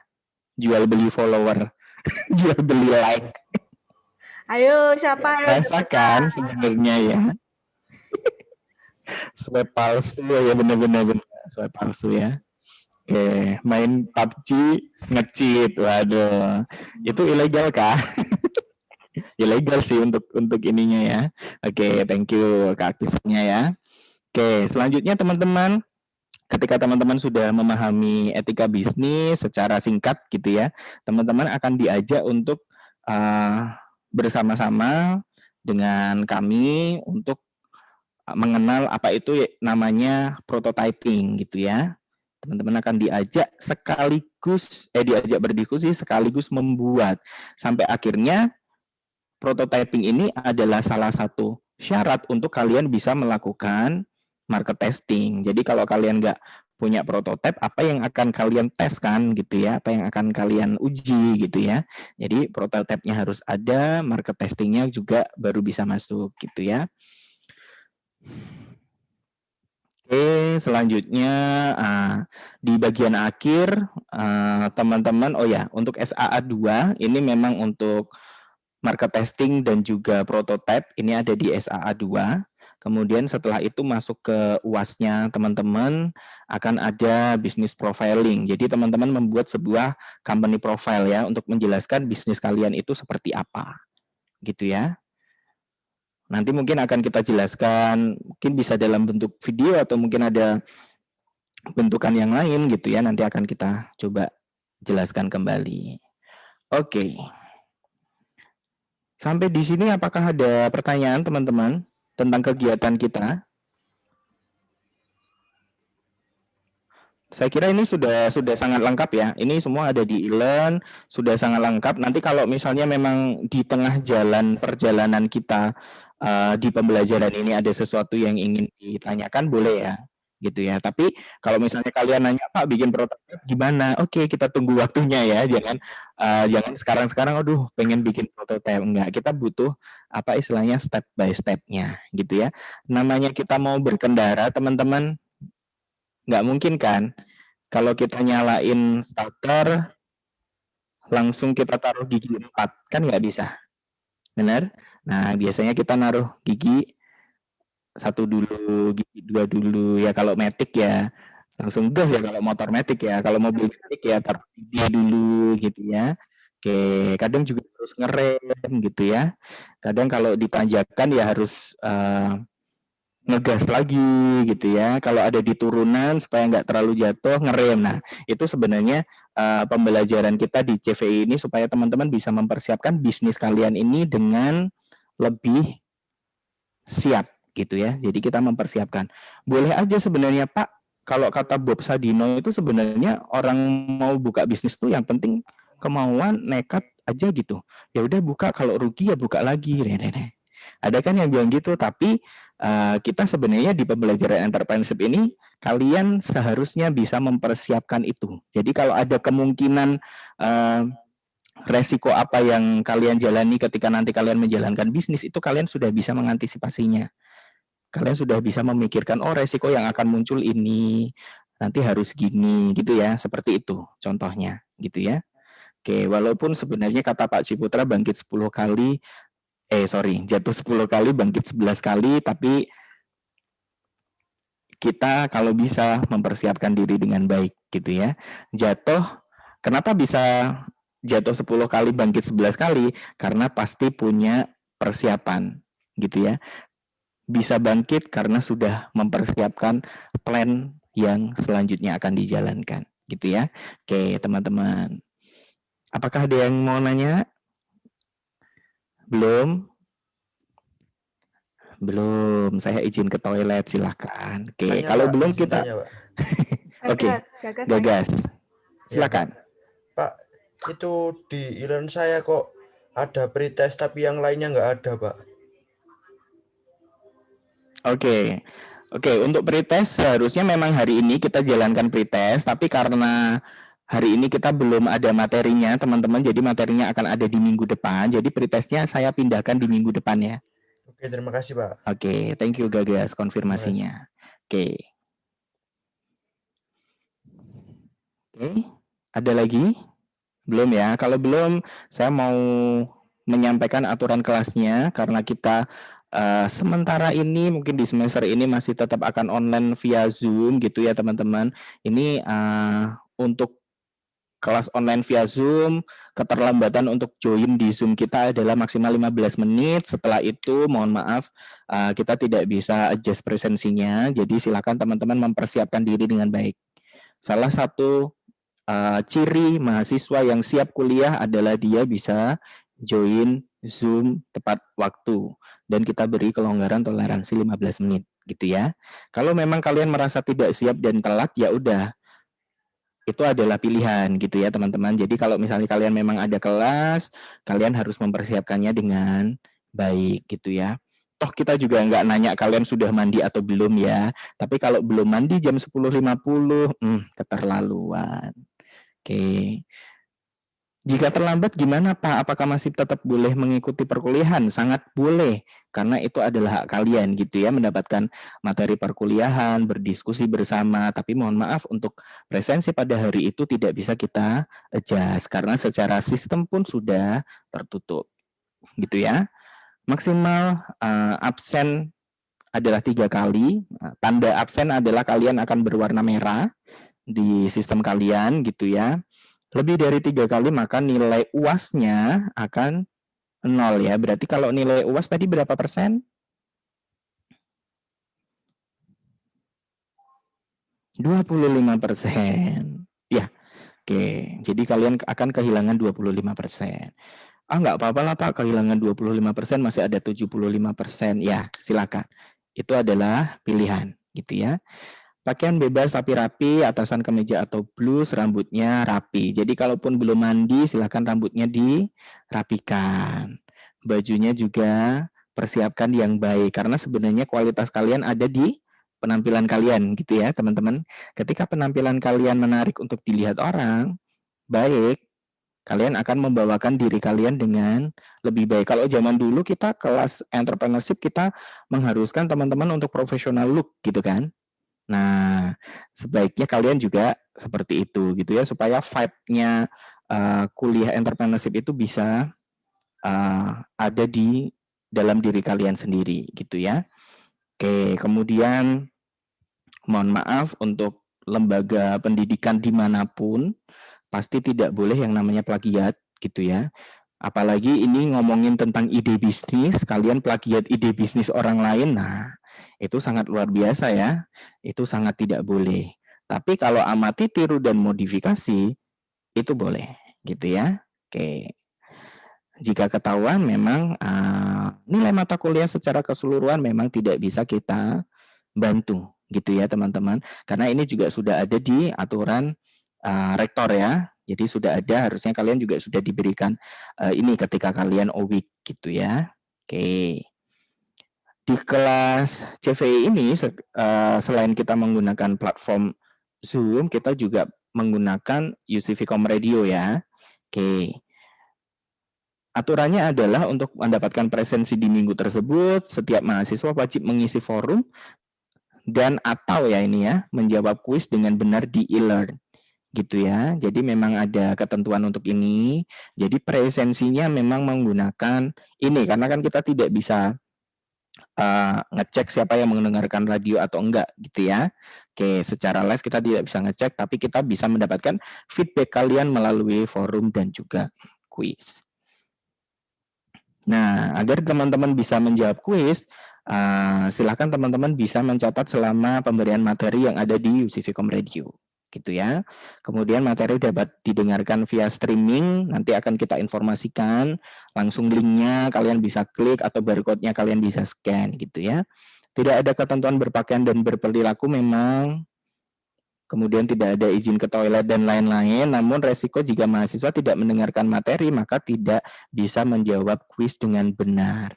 jual beli follower, jual beli like. Ayo, siapa yang Rasakan sebenarnya ya. Swab palsu ya, bener-bener swab palsu ya. Oke, main PUBG nge-cheat. Waduh. Itu ilegal kah? Ilegal sih untuk ininya ya. Oke, thank you keaktifnya ya. Oke, selanjutnya teman-teman, ketika teman-teman sudah memahami etika bisnis secara singkat gitu ya, teman-teman akan diajak untuk bersama-sama dengan kami untuk mengenal apa itu namanya prototyping gitu ya. Teman-teman akan diajak diajak berdiskusi sekaligus membuat sampai akhirnya prototyping ini adalah salah satu syarat untuk kalian bisa melakukan market testing. Jadi kalau kalian nggak punya prototype, apa yang akan kalian tes kan gitu ya, apa yang akan kalian uji gitu ya. Jadi prototipenya harus ada, market testingnya juga baru bisa masuk gitu ya. Oke, selanjutnya di bagian akhir teman-teman, oh ya, untuk SAA 2 ini memang untuk market testing dan juga prototype ini ada di SAA 2. Kemudian setelah itu masuk ke UAS-nya teman-teman akan ada business profiling. Jadi teman-teman membuat sebuah company profile ya untuk menjelaskan bisnis kalian itu seperti apa. Gitu ya. Nanti mungkin akan kita jelaskan, mungkin bisa dalam bentuk video atau mungkin ada bentukan yang lain gitu ya. Nanti akan kita coba jelaskan kembali. Oke. Sampai di sini apakah ada pertanyaan teman-teman tentang kegiatan kita? Saya kira ini sudah sangat lengkap ya. Ini semua ada di e-learn, sudah sangat lengkap. Nanti kalau misalnya memang di tengah jalan perjalanan kita di pembelajaran ini ada sesuatu yang ingin ditanyakan, boleh ya, gitu ya. Tapi kalau misalnya kalian nanya, Pak, bikin prototipe gimana? Oke, kita tunggu waktunya ya. Jangan sekarang-sekarang, aduh, pengen bikin prototipe. Enggak, kita butuh apa istilahnya step by step-nya, gitu ya. Namanya kita mau berkendara, teman-teman, nggak mungkin kan kalau kita nyalain starter langsung kita taruh gigi 4, kan nggak bisa, benar? Nah biasanya kita naruh gigi 1 dulu, gigi 2 dulu ya. Kalau matic ya langsung gas ya, kalau motor matic ya. Kalau mobil matic ya taruh gigi dulu gitu ya. Oke, kadang juga harus ngerem gitu ya. Kadang kalau ditanjakan ya harus ngegas lagi gitu ya. Kalau ada di turunan supaya nggak terlalu jatuh, ngerem. Nah itu sebenarnya pembelajaran kita di CVI ini supaya teman-teman bisa mempersiapkan bisnis kalian ini dengan lebih siap gitu ya. Jadi kita mempersiapkan. Boleh aja sebenarnya Pak, kalau kata Bob Sadino itu sebenarnya orang mau buka bisnis tuh yang penting kemauan, nekat aja gitu. Ya udah buka, kalau rugi ya buka lagi. Ada kan yang bilang gitu, tapi kita sebenarnya di pembelajaran entrepreneurship ini kalian seharusnya bisa mempersiapkan itu. Jadi kalau ada kemungkinan resiko apa yang kalian jalani ketika nanti kalian menjalankan bisnis itu kalian sudah bisa mengantisipasinya. Kalian sudah bisa memikirkan, oh resiko yang akan muncul ini, nanti harus gini gitu ya, seperti itu contohnya gitu ya. Oke, walaupun sebenarnya kata Pak Ciputra bangkit 10 kali, jatuh 10 kali, bangkit 11 kali, tapi kita kalau bisa mempersiapkan diri dengan baik gitu ya. Jatuh, kenapa bisa jatuh 10 kali, bangkit 11 kali? Karena pasti punya persiapan gitu ya. Bisa bangkit karena sudah mempersiapkan plan yang selanjutnya akan dijalankan gitu ya. Oke teman-teman, apakah ada yang mau nanya? Belum, saya izin ke toilet, silahkan. Oke, kalau belum kita oke, gagas, silakan. Pak, itu di e-learn saya kok ada pretest tapi yang lainnya nggak ada, Pak. Oke, untuk pretest seharusnya memang hari ini kita jalankan pretest, tapi karena hari ini kita belum ada materinya, teman-teman, jadi materinya akan ada di minggu depan. Jadi pretestnya saya pindahkan di minggu depan ya. Oke, terima kasih, Pak. Oke, thank you Gagas konfirmasinya. Oke, ada lagi? Belum ya? Kalau belum, saya mau menyampaikan aturan kelasnya karena kita sementara ini mungkin di semester ini masih tetap akan online via Zoom gitu ya teman-teman. Ini untuk kelas online via Zoom, keterlambatan untuk join di Zoom kita adalah maksimal 15 menit. Setelah itu, mohon maaf, kita tidak bisa adjust presensinya. Jadi silakan teman-teman mempersiapkan diri dengan baik. Salah satu ciri mahasiswa yang siap kuliah adalah dia bisa join Zoom tepat waktu. Dan kita beri kelonggaran toleransi 15 menit gitu ya. Kalau memang kalian merasa tidak siap dan telat, ya udah. Itu adalah pilihan gitu ya teman-teman. Jadi kalau misalnya kalian memang ada kelas, kalian harus mempersiapkannya dengan baik gitu ya. Toh kita juga nggak nanya kalian sudah mandi atau belum ya. Tapi kalau belum mandi jam 10.50, keterlaluan. Oke. Jika terlambat gimana Pak? Apakah masih tetap boleh mengikuti perkuliahan? Sangat boleh, karena itu adalah hak kalian gitu ya, mendapatkan materi perkuliahan, berdiskusi bersama. Tapi mohon maaf untuk presensi pada hari itu tidak bisa kita adjust, karena secara sistem pun sudah tertutup gitu ya. Maksimal absen adalah 3 kali. Tanda absen adalah kalian akan berwarna merah di sistem kalian gitu ya. Lebih dari 3 kali maka nilai UAS-nya akan 0 ya. Berarti kalau nilai UAS tadi berapa persen? 25%. Ya. Oke, jadi kalian akan kehilangan 25%. Nggak apa-apa lah Pak, kehilangan 25%, masih ada 75%. Ya, silakan. Itu adalah pilihan gitu ya. Pakaian bebas tapi rapi, atasan kemeja atau blus, rambutnya rapi. Jadi kalaupun belum mandi, silakan rambutnya dirapikan. Bajunya juga persiapkan yang baik, karena sebenarnya kualitas kalian ada di penampilan kalian gitu ya teman-teman. Ketika penampilan kalian menarik untuk dilihat orang, baik, kalian akan membawakan diri kalian dengan lebih baik. Kalau zaman dulu kita kelas entrepreneurship, kita mengharuskan teman-teman untuk professional look gitu kan. Nah, sebaiknya kalian juga seperti itu gitu ya, supaya vibe-nya kuliah entrepreneurship itu bisa ada di dalam diri kalian sendiri gitu ya. Oke, kemudian mohon maaf untuk lembaga pendidikan dimanapun pasti tidak boleh yang namanya plagiat gitu ya. Apalagi ini ngomongin tentang ide bisnis, kalian plagiat ide bisnis orang lain, nah itu sangat luar biasa ya, itu sangat tidak boleh. Tapi kalau amati, tiru, dan modifikasi, itu boleh gitu ya. Oke. Jika ketahuan memang nilai mata kuliah secara keseluruhan memang tidak bisa kita bantu gitu ya teman-teman. Karena ini juga sudah ada di aturan rektor ya. Jadi sudah ada, harusnya kalian juga sudah diberikan ini ketika kalian OWIC gitu ya. Oke. Di kelas CVI ini selain kita menggunakan platform Zoom, kita juga menggunakan UC-Vcom Radio ya. Oke. Aturannya adalah untuk mendapatkan presensi di minggu tersebut, setiap mahasiswa wajib mengisi forum dan atau ya ini ya, menjawab kuis dengan benar di e-learn. Gitu ya. Jadi memang ada ketentuan untuk ini. Jadi presensinya memang menggunakan ini, karena kan kita tidak bisa ngecek siapa yang mendengarkan radio atau enggak gitu ya. Oke, secara live kita tidak bisa ngecek, tapi kita bisa mendapatkan feedback kalian melalui forum dan juga kuis. Nah, agar teman-teman bisa menjawab kuis, silakan teman-teman bisa mencatat selama pemberian materi yang ada di UC-Vcom Radio. Gitu ya. Kemudian materi dapat didengarkan via streaming, nanti akan kita informasikan langsung linknya, kalian bisa klik atau barcode-nya kalian bisa scan gitu ya. Tidak ada ketentuan berpakaian dan berperilaku memang, kemudian tidak ada izin ke toilet dan lain-lain, namun resiko jika mahasiswa tidak mendengarkan materi maka tidak bisa menjawab kuis dengan benar.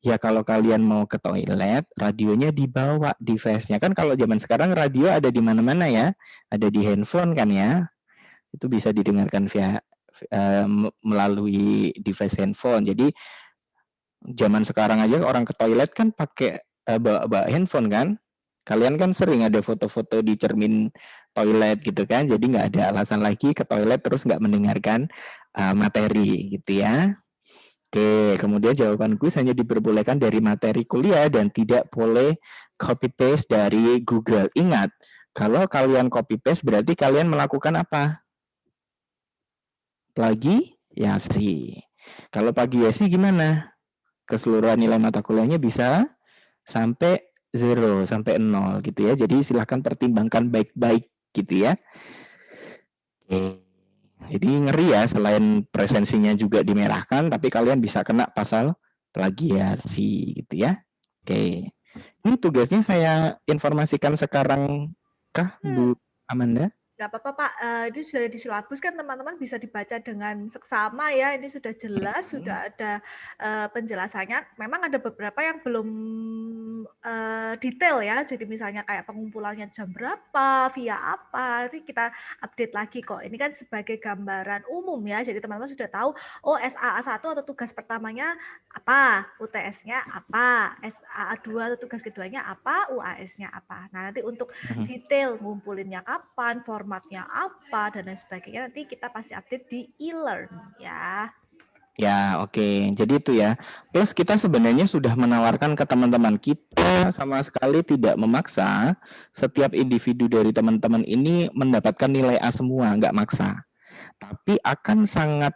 Ya kalau kalian mau ke toilet, radionya dibawa device-nya. Kan kalau zaman sekarang radio ada di mana-mana ya. Ada di handphone kan ya. Itu bisa didengarkan via melalui device handphone. Jadi zaman sekarang aja orang ke toilet kan pakai bawa handphone kan. Kalian kan sering ada foto-foto di cermin toilet gitu kan. Jadi nggak ada alasan lagi ke toilet terus nggak mendengarkan materi gitu ya. Oke, kemudian jawaban kuis hanya diperbolehkan dari materi kuliah dan tidak boleh copy paste dari Google. Ingat, kalau kalian copy paste berarti kalian melakukan apa? Plagiasi. Kalau plagiasi gimana? Keseluruhan nilai mata kuliahnya bisa sampai 0, sampai 0 gitu ya. Jadi silahkan pertimbangkan baik-baik gitu ya. Oke. Jadi ngeri ya, selain presensinya juga dimerahkan, tapi kalian bisa kena pasal plagiasi gitu ya. Oke. Ini tugasnya saya informasikan sekarang kah, Bu Amanda? Nggak apa-apa Pak, ini sudah di silabus kan teman-teman bisa dibaca dengan seksama ya, ini sudah jelas, sudah ada penjelasannya. Memang ada beberapa yang belum detail ya, jadi misalnya kayak pengumpulannya jam berapa, via apa, nanti kita update lagi kok. Ini kan sebagai gambaran umum ya, jadi teman-teman sudah tahu, oh SAA 1 atau tugas pertamanya apa, UTS-nya apa, SAA 2 atau tugas keduanya apa, UAS-nya apa. Nah nanti untuk detail ngumpulinnya kapan, formatnya apa, dan lain sebagainya, nanti kita pasti update di e-learn ya. Ya, oke. Jadi itu ya. Plus kita sebenarnya sudah menawarkan ke teman-teman kita sama sekali tidak memaksa setiap individu dari teman-teman ini mendapatkan nilai A semua, nggak maksa. Tapi akan sangat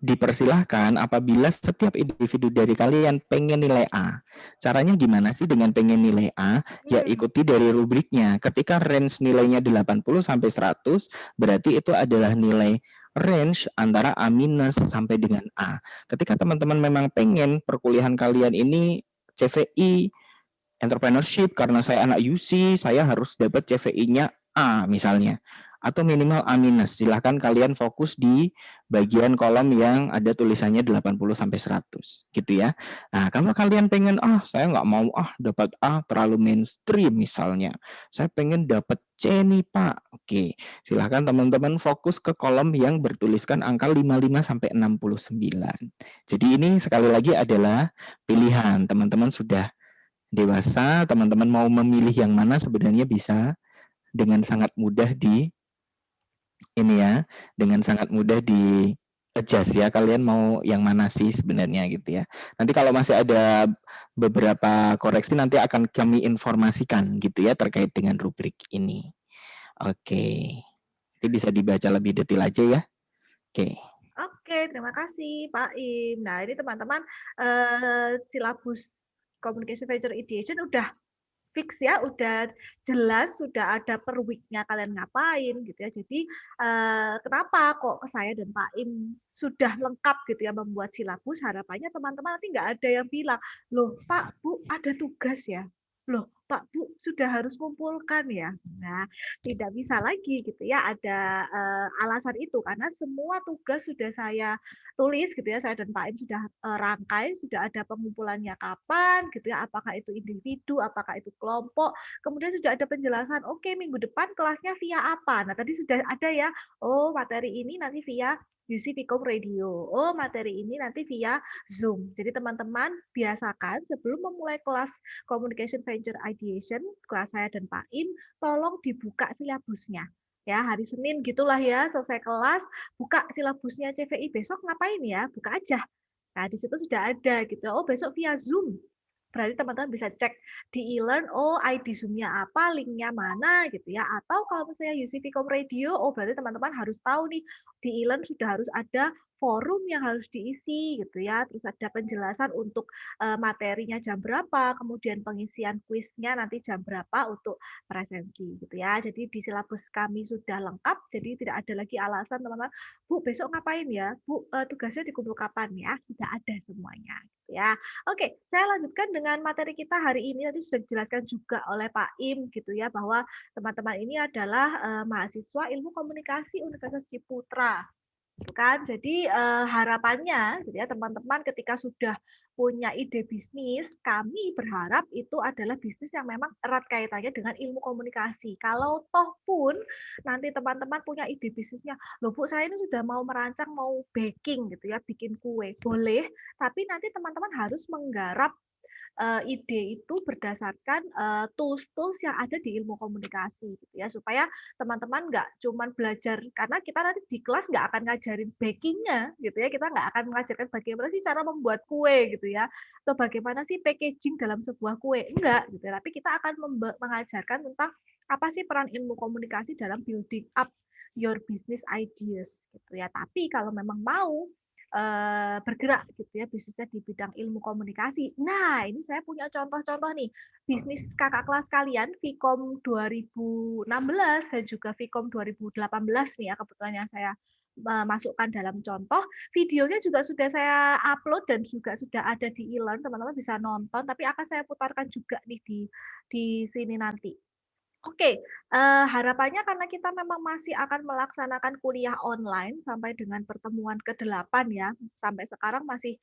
dipersilahkan apabila setiap individu dari kalian pengen nilai A. Caranya gimana sih dengan pengen nilai A? Ya ikuti dari rubriknya. Ketika range nilainya 80 sampai 100, berarti itu adalah nilai range antara A- sampai dengan A. Ketika teman-teman memang pengen perkuliahan kalian ini CVI, entrepreneurship, karena saya anak UC, saya harus dapat CVI-nya A misalnya. Atau minimal A-, silahkan kalian fokus di bagian kolom yang ada tulisannya 80 sampai 100 gitu ya. Nah, kalau kalian pengen saya nggak mau dapat A terlalu mainstream misalnya. Saya pengen dapat C nih, Pak. Oke, silahkan teman-teman fokus ke kolom yang bertuliskan angka 55 sampai 69. Jadi ini sekali lagi adalah pilihan. Teman-teman sudah dewasa, teman-teman mau memilih yang mana sebenarnya bisa dengan sangat mudah dengan sangat mudah di adjust ya, kalian mau yang mana sih sebenarnya gitu ya. Nanti kalau masih ada beberapa koreksi nanti akan kami informasikan gitu ya terkait dengan rubrik ini. Oke. Itu bisa dibaca lebih detail aja ya. Oke. Oke, terima kasih Pak Im. Nah ini teman-teman silabus Communication Venture Ideation udah fix ya, udah jelas, sudah ada per week-nya kalian ngapain gitu ya. Jadi kenapa kok saya dan Pak Im sudah lengkap gitu ya membuat silabus, harapannya teman-teman nanti nggak ada yang bilang, loh Pak, Bu, ada tugas ya? Loh Pak, Bu, sudah harus kumpulkan ya? Nah, tidak bisa lagi gitu ya, ada alasan itu, karena semua tugas sudah saya tulis gitu ya, saya dan Pak Im sudah rangkai, sudah ada pengumpulannya kapan gitu ya, apakah itu individu, apakah itu kelompok, kemudian sudah ada penjelasan, oke minggu depan kelasnya via apa. Nah tadi sudah ada ya, oh materi ini nanti via UC Vicom Radio, oh materi ini nanti via Zoom. Jadi teman-teman biasakan sebelum memulai kelas Communication Venture Ideation, kelas saya dan Pak Im, tolong dibuka silabusnya. Ya, hari Senin gitulah ya, selesai kelas, buka silabusnya CVI, besok ngapain ya? Buka aja. Nah, di situ sudah ada gitu. Oh, besok via Zoom. Berarti teman-teman bisa cek di e-learn, oh ID Zoom-nya apa, link-nya mana gitu ya. Atau kalau misalnya UC Vicom Radio, oh berarti teman-teman harus tahu nih, di e-learn sudah harus ada forum yang harus diisi gitu ya. Terus ada penjelasan untuk materinya jam berapa, kemudian pengisian kuisnya nanti jam berapa untuk presensi gitu ya. Jadi di silabus kami sudah lengkap, jadi tidak ada lagi alasan teman-teman, Bu besok ngapain ya? Bu tugasnya dikumpul kapan ya? Sudah ada semuanya gitu ya. Oke, saya lanjutkan dengan materi kita hari ini. Tadi sudah dijelaskan juga oleh Pak Im gitu ya, bahwa teman-teman ini adalah mahasiswa Ilmu Komunikasi Universitas Ciputra. Kan jadi harapannya gitu ya teman-teman ketika sudah punya ide bisnis, kami berharap itu adalah bisnis yang memang erat kaitannya dengan ilmu komunikasi. Kalau toh pun nanti teman-teman punya ide bisnisnya, loh Bu saya ini sudah mau merancang, mau baking gitu ya, bikin kue, boleh, tapi nanti teman-teman harus menggarap ide itu berdasarkan tools-tools yang ada di ilmu komunikasi gitu ya, supaya teman-teman nggak cuman belajar, karena kita nanti di kelas nggak akan ngajarin baking-nya gitu ya, kita nggak akan mengajarkan bagaimana sih cara membuat kue gitu ya, atau bagaimana sih packaging dalam sebuah kue, enggak gitu ya, tapi kita akan mengajarkan tentang apa sih peran ilmu komunikasi dalam building up your business ideas gitu ya. Tapi kalau memang mau bergerak gitu ya bisnisnya di bidang ilmu komunikasi. Nah, ini saya punya contoh-contoh nih. Bisnis kakak kelas kalian Vkom 2016 dan juga Vkom 2018 nih ya, kebetulan yang saya masukkan dalam contoh. Videonya juga sudah saya upload dan juga sudah ada di e-learn, teman-teman bisa nonton, tapi akan saya putarkan juga nih di sini nanti. Oke, harapannya karena kita memang masih akan melaksanakan kuliah online sampai dengan pertemuan ke-8 ya. Sampai sekarang masih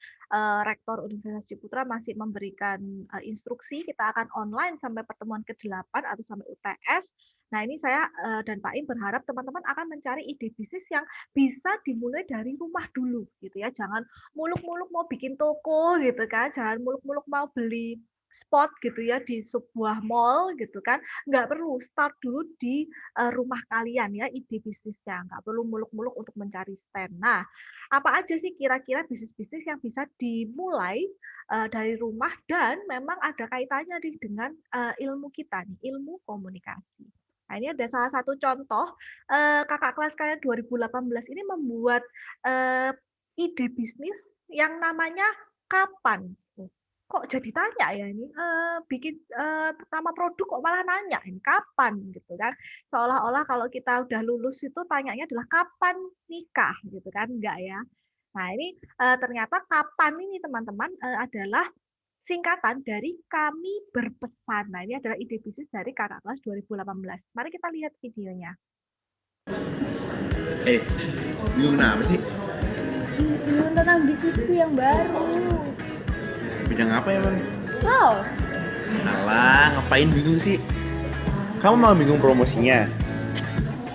Rektor Universitas Ciputra masih memberikan instruksi kita akan online sampai pertemuan ke-8 atau sampai UTS. Nah, ini saya dan Pak Im berharap teman-teman akan mencari ide bisnis yang bisa dimulai dari rumah dulu gitu ya. Jangan muluk-muluk mau bikin toko gitu kan, jangan muluk-muluk mau beli spot gitu ya di sebuah mall gitu kan, nggak perlu, start dulu di rumah kalian ya ide bisnisnya, nggak perlu muluk-muluk untuk mencari stand. Nah, apa aja sih kira-kira bisnis-bisnis yang bisa dimulai dari rumah dan memang ada kaitannya nih dengan ilmu kita nih, ilmu komunikasi. Nah, ini ada salah satu contoh kakak kelas kalian 2018 ini membuat ide bisnis yang namanya Kapan. Kok jadi tanya ya ini bikin pertama produk kok malah nanya ini kapan gitu kan, seolah-olah kalau kita udah lulus itu tanyanya adalah kapan nikah gitu kan, enggak ya. Nah ini ternyata kapan ini teman-teman adalah singkatan dari kami berpesan. Nah ini adalah ide bisnis dari kakak kelas 2018. Mari kita lihat videonya. Bingung apa sih? Bingung tentang bisnisku yang baru. Bidang apa ya bang? Kaos. Alah, ngapain bingung sih? Kamu mau bingung promosinya?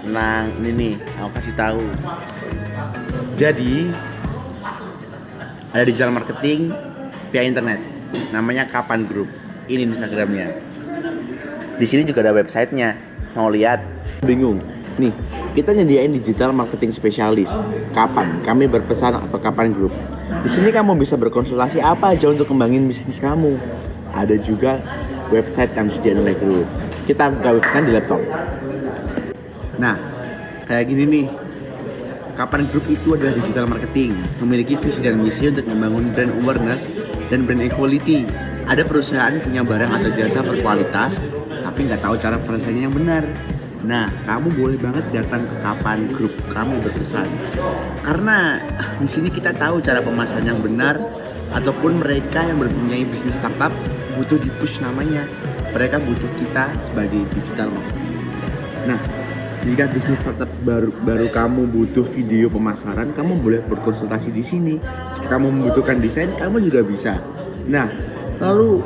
Tenang, ini nih, aku kasih tahu. Jadi ada digital marketing via internet, namanya Kapan Group. Ini Instagramnya. Di sini juga ada websitenya. Mau lihat? Bingung? Nih, kita nyediain digital marketing spesialis. Kapan? Kami berpesan atau Kapan Group. Di sini kamu bisa berkonsultasi apa aja untuk kembangin bisnis kamu. Ada juga website yang disediakan oleh grup. Kita buka di laptop. Nah, kayak gini nih. Kapan Group itu adalah digital marketing, memiliki visi dan misi untuk membangun brand awareness dan brand equality. Ada perusahaan punya barang atau jasa berkualitas, tapi nggak tahu cara pemesanannya yang benar. Nah, kamu boleh banget datang ke Kapan Group, kamu berpesan. Karena di sini kita tahu cara pemasaran yang benar, ataupun mereka yang mempunyai bisnis startup butuh di-push namanya. Mereka butuh kita sebagai digital marketing. Nah, jika bisnis startup baru kamu butuh video pemasaran, kamu boleh berkonsultasi di sini. Jika kamu membutuhkan desain, kamu juga bisa. Nah, lalu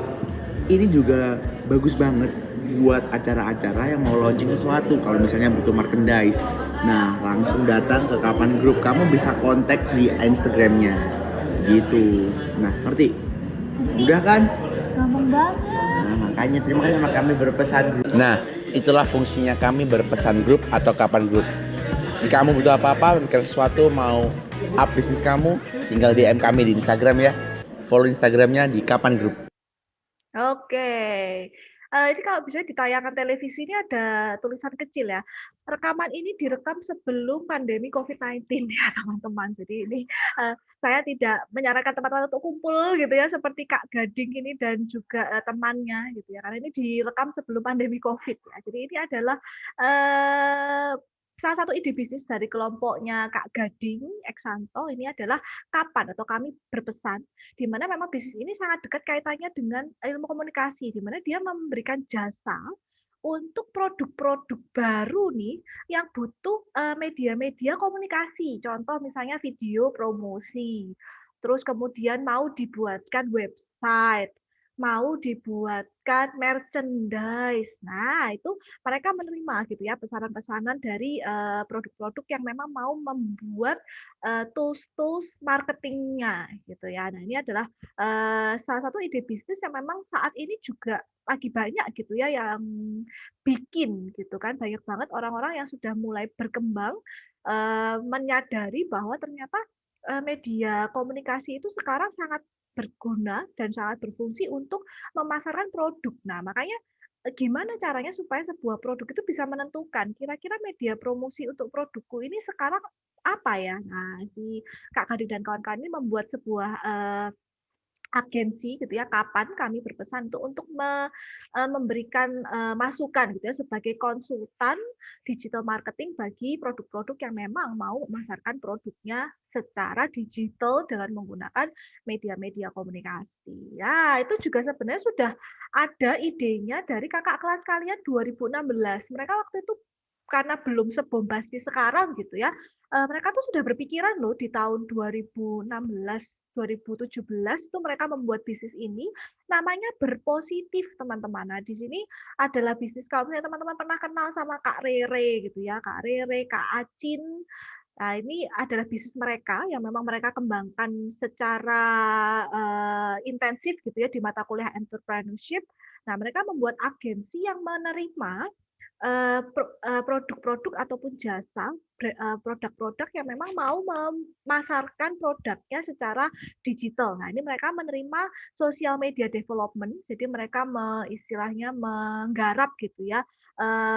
ini juga bagus banget buat acara-acara yang mau launching sesuatu. Kalau misalnya butuh merchandise, nah langsung datang ke Kapan Group. Kamu bisa kontak di Instagramnya gitu. Nah, ngerti? Udah kan? Gampang banget. Nah, makanya terima kasih sama Kami Berpesan Group. Nah, itulah fungsinya Kami Berpesan Group atau Kapan Group. Jika kamu butuh apa-apa, memikirkan sesuatu, mau up bisnis kamu, tinggal DM kami di Instagram ya. Follow Instagramnya di Kapan Group. Oke. Ini kalau bisa ditayangkan televisi ini ada tulisan kecil ya. Rekaman ini direkam sebelum pandemi COVID-19 ya teman-teman. Jadi ini saya tidak menyarankan teman-teman untuk kumpul gitu ya seperti Kak Gading ini dan juga temannya gitu ya. Karena ini direkam sebelum pandemi COVID ya. Jadi ini adalah salah satu ide bisnis dari kelompoknya Kak Gading, Eksanto, ini adalah Kapan atau Kami Berpesan, di mana memang bisnis ini sangat dekat kaitannya dengan ilmu komunikasi, di mana dia memberikan jasa untuk produk-produk baru nih yang butuh media-media komunikasi, contoh misalnya video promosi, terus kemudian mau dibuatkan website, mau dibuatkan merchandise. Nah, itu mereka menerima gitu ya pesanan-pesanan dari produk-produk yang memang mau membuat tools-tools marketingnya gitu ya. Nah, ini adalah salah satu ide bisnis yang memang saat ini juga lagi banyak gitu ya yang bikin gitu kan. Banyak banget orang-orang yang sudah mulai berkembang menyadari bahwa ternyata media komunikasi itu sekarang sangat berguna dan sangat berfungsi untuk memasarkan produk. Nah, makanya gimana caranya supaya sebuah produk itu bisa menentukan kira-kira media promosi untuk produkku ini sekarang apa ya? Nah, si Kak Gading dan kawan-kawan ini membuat sebuah agensi gitu ya, kapan kami berpesan untuk memberikan masukan gitu ya sebagai konsultan digital marketing bagi produk-produk yang memang mau memasarkan produknya secara digital dengan menggunakan media-media komunikasi. Ya, itu juga sebenarnya sudah ada idenya dari kakak kelas kalian 2016. Mereka waktu itu karena belum sebombastis sekarang gitu ya, mereka tuh sudah berpikiran loh di tahun 2016 2017 itu mereka membuat bisnis ini namanya Berpositif, teman-teman. Nah, di sini adalah bisnis kalau misalnya teman-teman pernah kenal sama Kak Rere gitu ya, Kak Rere, Kak Acin. Nah, ini adalah bisnis mereka yang memang mereka kembangkan secara intensif gitu ya di mata kuliah entrepreneurship. Nah, mereka membuat agensi yang menerima produk-produk ataupun jasa produk-produk yang memang mau memasarkan produknya secara digital. Nah, ini mereka menerima social media development, jadi mereka istilahnya menggarap gitu ya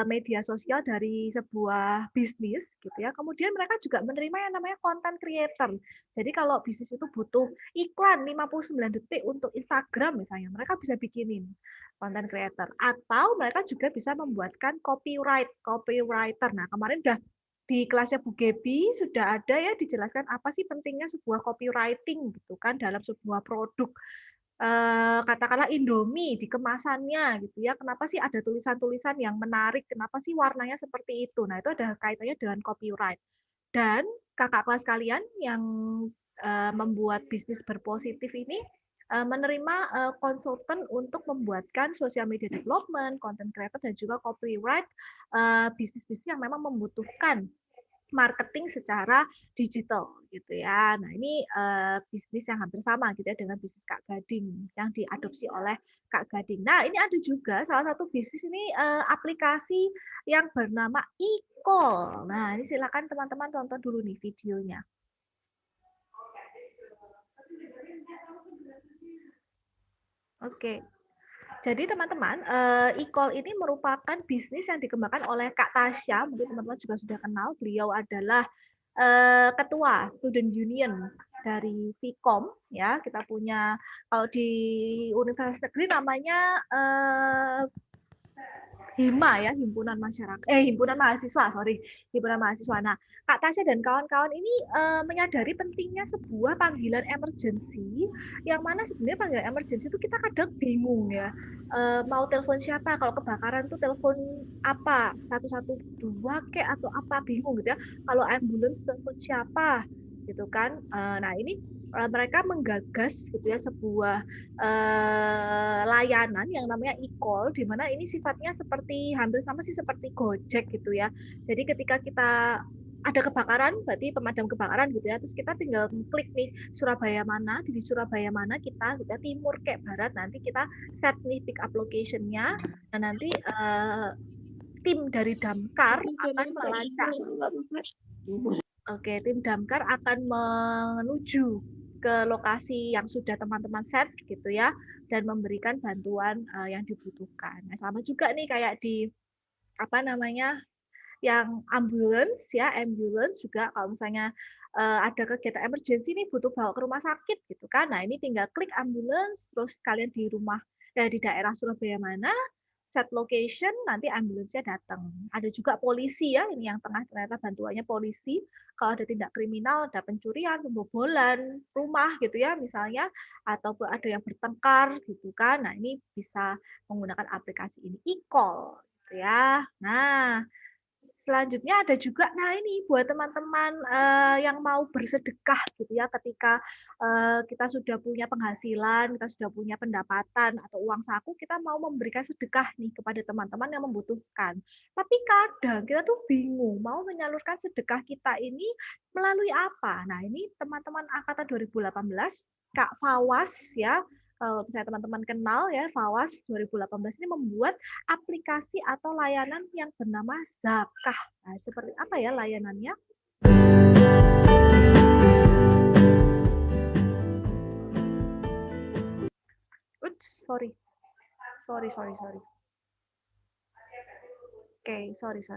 media sosial dari sebuah bisnis gitu ya. Kemudian mereka juga menerima yang namanya content creator. Jadi kalau bisnis itu butuh iklan 59 detik untuk Instagram misalnya, mereka bisa bikinin content creator, atau mereka juga bisa membuatkan copywriter. Nah, kemarin udah di kelasnya Bu Gebi sudah ada ya dijelaskan apa sih pentingnya sebuah copywriting gitu kan dalam sebuah produk. Katakanlah Indomie di kemasannya gitu ya, kenapa sih ada tulisan-tulisan yang menarik, kenapa sih warnanya seperti itu. Nah, itu ada kaitannya dengan copyright. Dan kakak kelas kalian yang membuat bisnis Berpositif ini menerima konsultan untuk membuatkan social media development, content creator, dan juga copyright bisnis-bisnis yang memang membutuhkan marketing secara digital gitu ya. Nah, ini bisnis yang hampir sama gitu ya dengan bisnis Kak Gading yang diadopsi oleh Kak Gading. Nah, ini ada juga salah satu bisnis ini aplikasi yang bernama e-call. Nah, ini silakan teman-teman tonton dulu nih videonya. Oke. Jadi teman-teman, e-call ini merupakan bisnis yang dikembangkan oleh Kak Tasya. Mungkin teman-teman juga sudah kenal. Beliau adalah ketua Student Union dari Vkom. Ya, kita punya kalau di Universitas Negeri namanya HIMA ya, himpunan mahasiswa. Nah, Kak Tasya dan kawan-kawan ini menyadari pentingnya sebuah panggilan emergency, yang mana sebenarnya panggilan emergency itu kita kadang bingung ya, mau telepon siapa, kalau kebakaran tuh telepon apa, 112 kayak atau apa, bingung gitu ya, kalau ambulans telepon siapa gitu kan. Nah, ini mereka menggagas gitu ya sebuah layanan yang namanya e-call, di mana ini sifatnya seperti hampir sama sih seperti Gojek gitu ya. Jadi ketika kita ada kebakaran, berarti pemadam kebakaran gitu ya, terus kita tinggal klik nih Surabaya mana, di Surabaya mana kita, gitu ya, timur kayak barat, nanti kita set nih pick up location-nya, dan nanti tim dari damkar akan melacak. Oke, tim damkar akan menuju ke lokasi yang sudah teman-teman set gitu ya, dan memberikan bantuan yang dibutuhkan. Nah, sama juga nih kayak di apa namanya yang ambulans ya, ambulans juga kalau misalnya ada kegiatan emergency nih butuh bawa ke rumah sakit gitu kan. Nah, ini tinggal klik ambulans, terus kalian di rumah di daerah Surabaya mana, set location, nanti ambulansnya datang. Ada juga polisi ya, ini yang tengah ternyata bantuannya polisi. Kalau ada tindak kriminal, ada pencurian, pembobolan rumah gitu ya misalnya, atau ada yang bertengkar gitu kan. Nah, ini bisa menggunakan aplikasi ini, e-call gitu ya. Nah, Selanjutnya ada juga, nah ini buat teman-teman yang mau bersedekah gitu ya, ketika kita sudah punya penghasilan, kita sudah punya pendapatan atau uang saku, kita mau memberikan sedekah nih kepada teman-teman yang membutuhkan. Tapi kadang kita tuh bingung mau menyalurkan sedekah kita ini melalui apa. Nah ini teman-teman angkatan 2018, Kak Fawas ya, kalau misalnya teman-teman kenal ya, Fawas 2018 ini membuat aplikasi atau layanan yang bernama Zakah. Nah, seperti apa ya layanannya? Ups, sorry. Oke, sorry.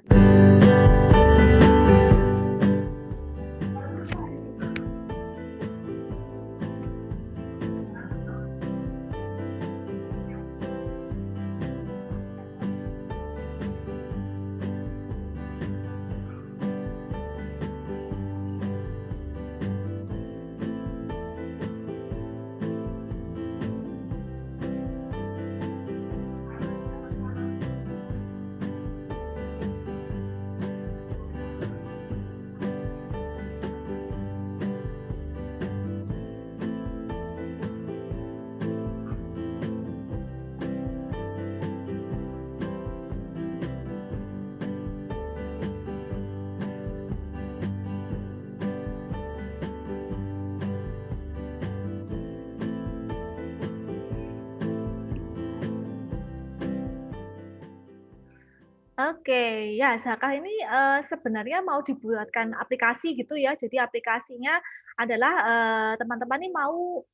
Oke, ya Zakah ini sebenarnya mau dibuatkan aplikasi gitu ya. Jadi aplikasinya adalah teman-teman ini mau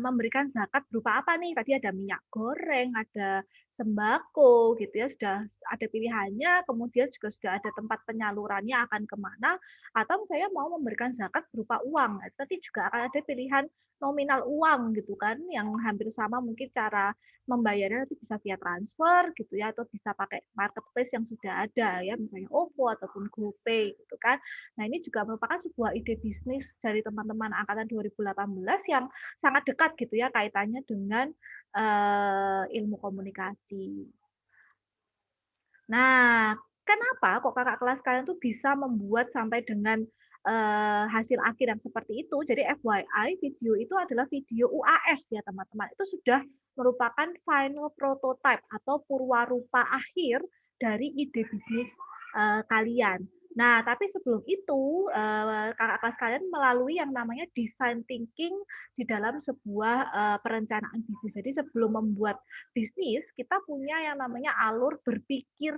memberikan zakat berupa apa nih? Tadi ada minyak goreng, ada sembako gitu ya, sudah ada pilihannya, kemudian juga sudah ada tempat penyalurannya akan kemana, atau saya mau memberikan zakat berupa uang. Nanti juga akan ada pilihan nominal uang gitu kan, yang hampir sama mungkin cara membayarnya nanti bisa via transfer gitu ya, atau bisa pakai marketplace yang sudah ada ya, misalnya OVO ataupun GoPay gitu kan. Nah ini juga merupakan sebuah ide bisnis dari teman-teman angkatan 2018 yang sangat dekat gitu ya kaitannya dengan ilmu komunikasi. Nah, kenapa kok kakak kelas kalian tuh bisa membuat sampai dengan hasil akhir yang seperti itu? Jadi FYI, video itu adalah video UAS ya teman-teman. Itu sudah merupakan final prototype atau purwarupa akhir dari ide bisnis kalian. Nah, tapi sebelum itu, kakak kelas kalian melalui yang namanya design thinking di dalam sebuah perencanaan bisnis. Jadi sebelum membuat bisnis, kita punya yang namanya alur berpikir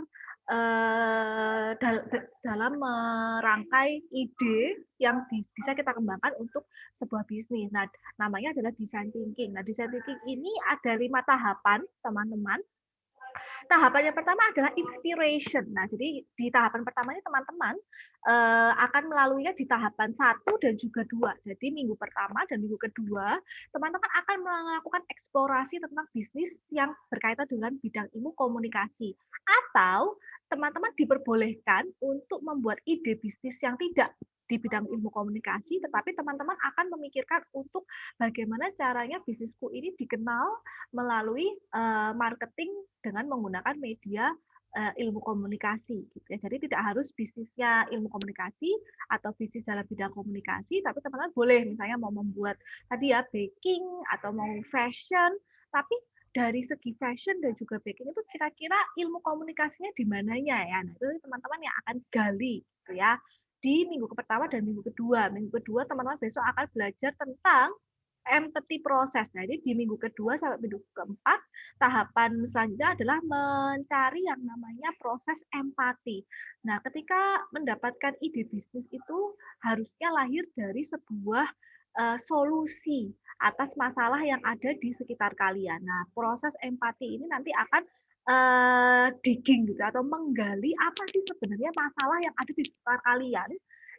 dalam merangkai ide yang bisa kita kembangkan untuk sebuah bisnis. Nah, namanya adalah design thinking. Nah, design thinking ini ada 5 tahapan, teman-teman. Tahapan yang pertama adalah inspiration. Nah, jadi di tahapan pertama ini teman-teman akan melaluinya di tahapan 1 dan juga 2. Jadi minggu pertama dan minggu kedua, teman-teman akan melakukan eksplorasi tentang bisnis yang berkaitan dengan bidang ilmu komunikasi. Atau teman-teman diperbolehkan untuk membuat ide bisnis yang tidak di bidang ilmu komunikasi, tetapi teman-teman akan memikirkan untuk bagaimana caranya bisnisku ini dikenal melalui marketing dengan menggunakan media ilmu komunikasi. Gitu ya. Jadi tidak harus bisnisnya ilmu komunikasi atau bisnis dalam bidang komunikasi, tapi teman-teman boleh misalnya mau membuat tadi ya baking atau mau fashion, tapi dari segi fashion dan juga baking itu kira-kira ilmu komunikasinya di mananya ya. Nah, itu teman-teman yang akan gali gitu ya. Di minggu pertama dan minggu kedua. Minggu kedua teman-teman besok akan belajar tentang empathy process. Nah, ini di minggu kedua sampai minggu keempat, tahapan selanjutnya adalah mencari yang namanya proses empati. Nah, ketika mendapatkan ide bisnis itu harusnya lahir dari sebuah solusi atas masalah yang ada di sekitar kalian. Nah, proses empati ini nanti akan digging gitu atau menggali apa sih sebenarnya masalah yang ada di sekitar kalian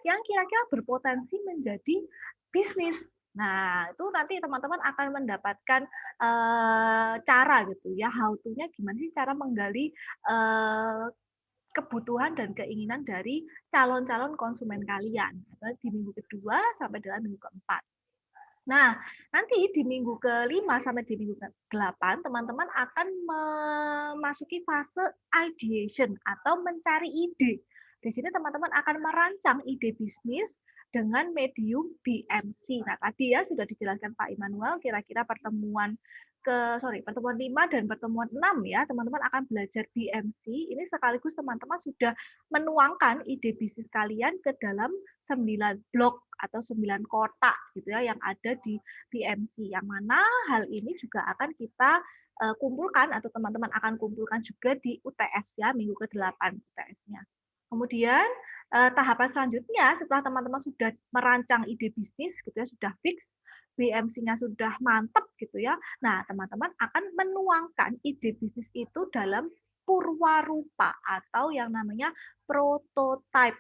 yang kira-kira berpotensi menjadi bisnis. Nah, itu nanti teman-teman akan mendapatkan cara gitu ya, how to-nya gimana sih cara menggali kebutuhan dan keinginan dari calon-calon konsumen kalian. Di minggu kedua sampai dengan minggu keempat. Nah, nanti di minggu ke-5 sampai di minggu ke-8, teman-teman akan memasuki fase ideation atau mencari ide. Di sini teman-teman akan merancang ide bisnis dengan medium BMC. Nah, tadi ya sudah dijelaskan Pak Immanuel kira-kira pertemuan 5 dan pertemuan 6 ya, teman-teman akan belajar BMC. Ini sekaligus teman-teman sudah menuangkan ide bisnis kalian ke dalam 9 blok atau 9 kotak gitu ya yang ada di BMC. Yang mana hal ini juga akan kita kumpulkan atau teman-teman akan kumpulkan juga di UTS ya, minggu ke-8 UTS-nya. Kemudian tahapan selanjutnya setelah teman-teman sudah merancang ide bisnis gitu ya, sudah fix, BMC-nya sudah mantap gitu ya. Nah, teman-teman akan menuangkan ide bisnis itu dalam purwarupa atau yang namanya prototype.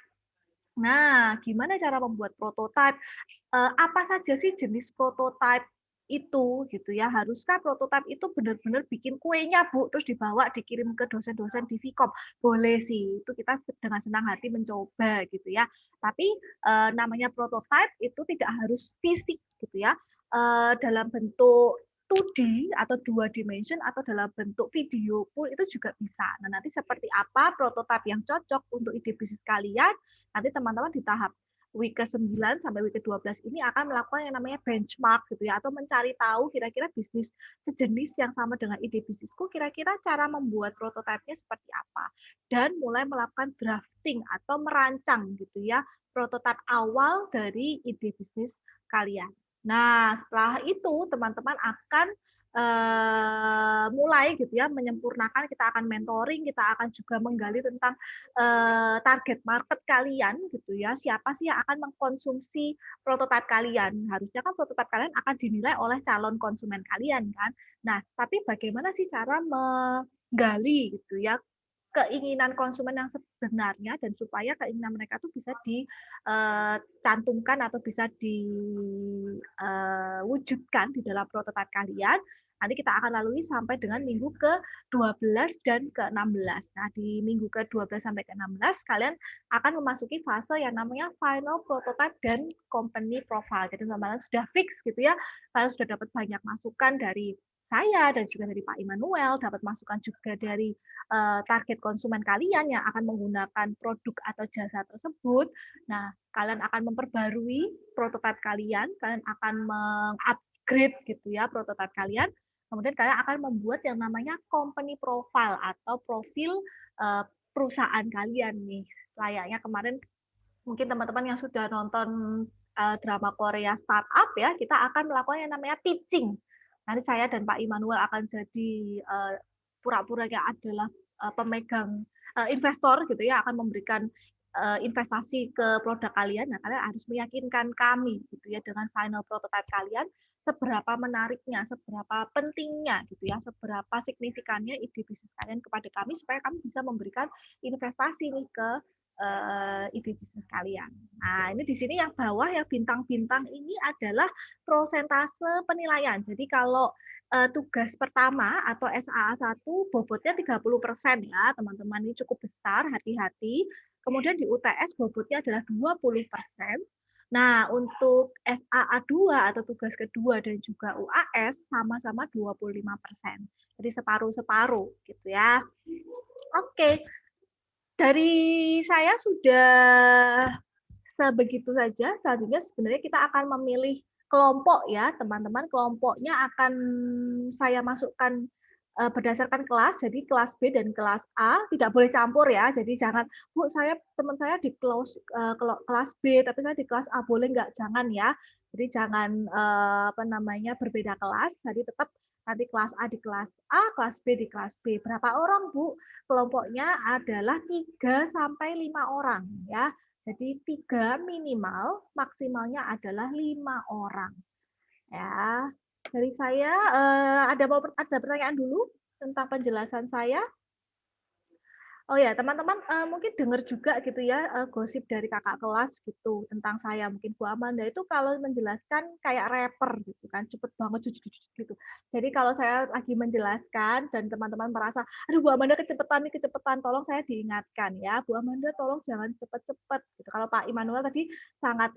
Nah, gimana cara membuat prototype? Apa saja sih jenis prototype itu gitu ya? Haruskah prototype itu benar-benar bikin kuenya, Bu, terus dibawa dikirim ke dosen-dosen di Vkom? Boleh sih, itu kita dengan senang hati mencoba gitu ya. Tapi namanya prototype itu tidak harus fisik gitu ya. Dalam bentuk 2D atau 2 dimension atau dalam bentuk video pun itu juga bisa. Nah, nanti seperti apa prototipe yang cocok untuk ide bisnis kalian, nanti teman-teman di tahap week ke-9 sampai week ke-12 ini akan melakukan yang namanya benchmark gitu ya, atau mencari tahu kira-kira bisnis sejenis yang sama dengan ide bisnisku, kira-kira cara membuat prototipenya seperti apa. Dan mulai melakukan drafting atau merancang gitu ya, prototipe awal dari ide bisnis kalian. Nah, setelah itu teman-teman akan mulai gitu ya menyempurnakan, kita akan mentoring, kita akan juga menggali tentang target market kalian gitu ya, siapa sih yang akan mengkonsumsi prototipe kalian. Harusnya kan prototipe kalian akan dinilai oleh calon konsumen kalian kan. Nah, tapi bagaimana sih cara menggali gitu ya keinginan konsumen yang sebenarnya dan supaya keinginan mereka itu bisa dicantumkan atau bisa diwujudkan di dalam prototipe kalian. Nanti kita akan lalui sampai dengan minggu ke-12 dan ke-16. Nah, di minggu ke-12 sampai ke-16 kalian akan memasuki fase yang namanya final prototype dan company profile. Jadi teman-teman sudah fix gitu ya. Kalian sudah dapat banyak masukan dari saya dan juga dari Pak Immanuel, dapat masukan juga dari target konsumen kalian yang akan menggunakan produk atau jasa tersebut. Nah, kalian akan memperbarui prototipe kalian akan mengupgrade gitu ya prototipe kalian. Kemudian kalian akan membuat yang namanya company profile atau profil perusahaan kalian nih. Layaknya kemarin mungkin teman-teman yang sudah nonton drama Korea startup ya, kita akan melakukan yang namanya pitching. Nanti saya dan Pak Immanuel akan jadi pura-puranya adalah pemegang investor gitu ya, akan memberikan investasi ke produk kalian. Nah, kalian harus meyakinkan kami gitu ya dengan final prototype kalian seberapa menariknya, seberapa pentingnya gitu ya, seberapa signifikannya ide bisnis kalian kepada kami supaya kami bisa memberikan investasi nih ke ide bisnis kalian. Nah, ini di sini yang bawah yang bintang-bintang ini adalah prosentase penilaian. Jadi kalau tugas pertama atau SAA 1 bobotnya 30% ya, teman-teman, ini cukup besar, hati-hati. Kemudian di UTS bobotnya adalah 20%. Nah, untuk SAA 2 atau tugas kedua dan juga UAS sama-sama 25%. Jadi separuh-separuh gitu ya. Oke. Dari saya sudah sebegitu saja. Selanjutnya sebenarnya kita akan memilih kelompok ya, teman-teman. Kelompoknya akan saya masukkan berdasarkan kelas. Jadi kelas B dan kelas A tidak boleh campur ya. Jadi jangan, Bu, teman saya di kelas B, tapi saya di kelas A, boleh nggak? Jangan ya. Jadi jangan berbeda kelas. Jadi tetap nanti kelas A di kelas A, kelas B di kelas B. Berapa orang, Bu? Kelompoknya adalah 3 sampai 5 orang ya. Jadi 3 minimal, maksimalnya adalah 5 orang. Ya. Dari saya ada pertanyaan dulu tentang penjelasan saya? Oh ya, teman-teman mungkin dengar juga gitu ya gosip dari kakak kelas gitu tentang saya. Mungkin Bu Amanda itu kalau menjelaskan kayak rapper gitu kan, cepet banget gitu. Jadi kalau saya lagi menjelaskan dan teman-teman merasa, aduh Bu Amanda kecepatan, tolong saya diingatkan ya, Bu Amanda tolong jangan cepet-cepet gitu. Kalau Pak Immanuel tadi sangat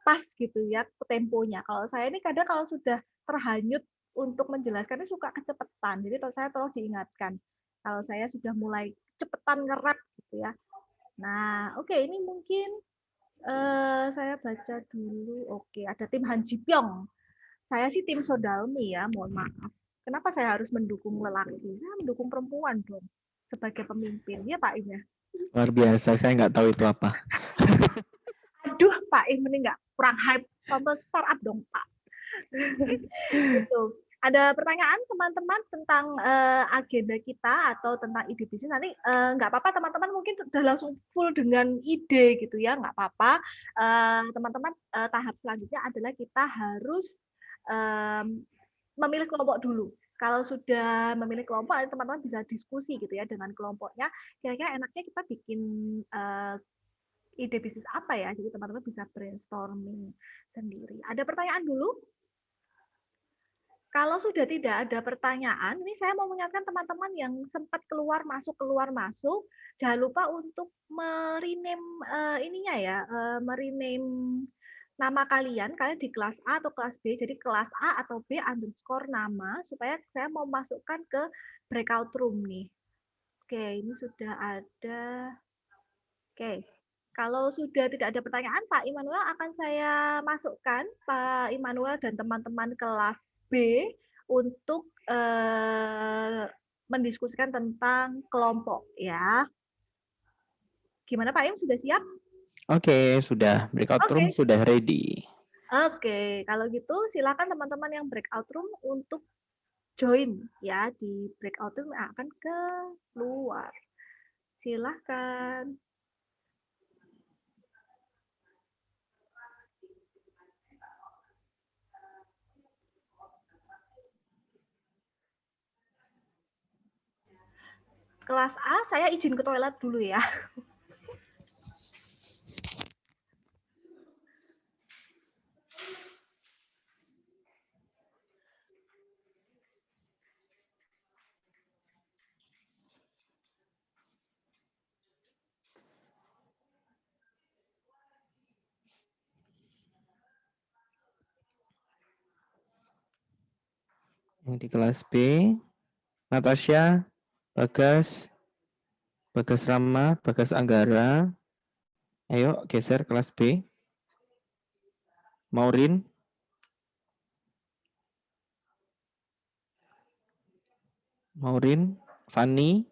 pas gitu ya temponya. Kalau saya ini kadang kalau sudah terhanyut untuk menjelaskan ini suka kecepatan. Jadi saya tolong diingatkan. Kalau saya sudah mulai cepetan ngerap gitu ya. Nah, oke, ini mungkin saya baca dulu. Oke, ada tim Han Ji Pyong. Saya sih tim Sodalmi ya, mohon maaf. Kenapa saya harus mendukung lelaki? Saya mendukung perempuan dong sebagai pemimpin. Ya Pak Im ya. Luar biasa, saya nggak tahu itu apa. Aduh, Pak Im ini nggak kurang hype. Contoh startup dong, Pak. Gitu. Ada pertanyaan teman-teman tentang agenda kita atau tentang ide bisnis? Nanti nggak apa-apa teman-teman mungkin sudah langsung full dengan ide gitu ya, nggak apa-apa. Teman-teman tahap selanjutnya adalah kita harus memilih kelompok dulu. Kalau sudah memilih kelompok, teman-teman bisa diskusi gitu ya dengan kelompoknya. Kira-kira enaknya kita bikin ide bisnis apa ya? Jadi teman-teman bisa brainstorming sendiri. Ada pertanyaan dulu? Kalau sudah tidak ada pertanyaan, ini saya mau mengingatkan teman-teman yang sempat keluar masuk, jangan lupa untuk merename ininya ya, merename nama kalian di kelas A atau kelas B, jadi kelas A atau B _ nama, supaya saya mau masukkan ke breakout room nih. Oke, ini sudah ada. Oke, kalau sudah tidak ada pertanyaan, Pak Immanuel akan saya masukkan, Pak Immanuel dan teman-teman kelas B untuk mendiskusikan tentang kelompok ya. Gimana Pak Im, sudah siap? Oke, sudah. Breakout room sudah ready. Oke, kalau gitu silakan teman-teman yang breakout room untuk join ya di breakout room yang akan keluar. Silakan. Kelas A, saya izin ke toilet dulu ya. Yang di kelas B, Natasha, Bagas Rama, Bagas Anggara. Ayo geser kelas B. Maureen. Fanny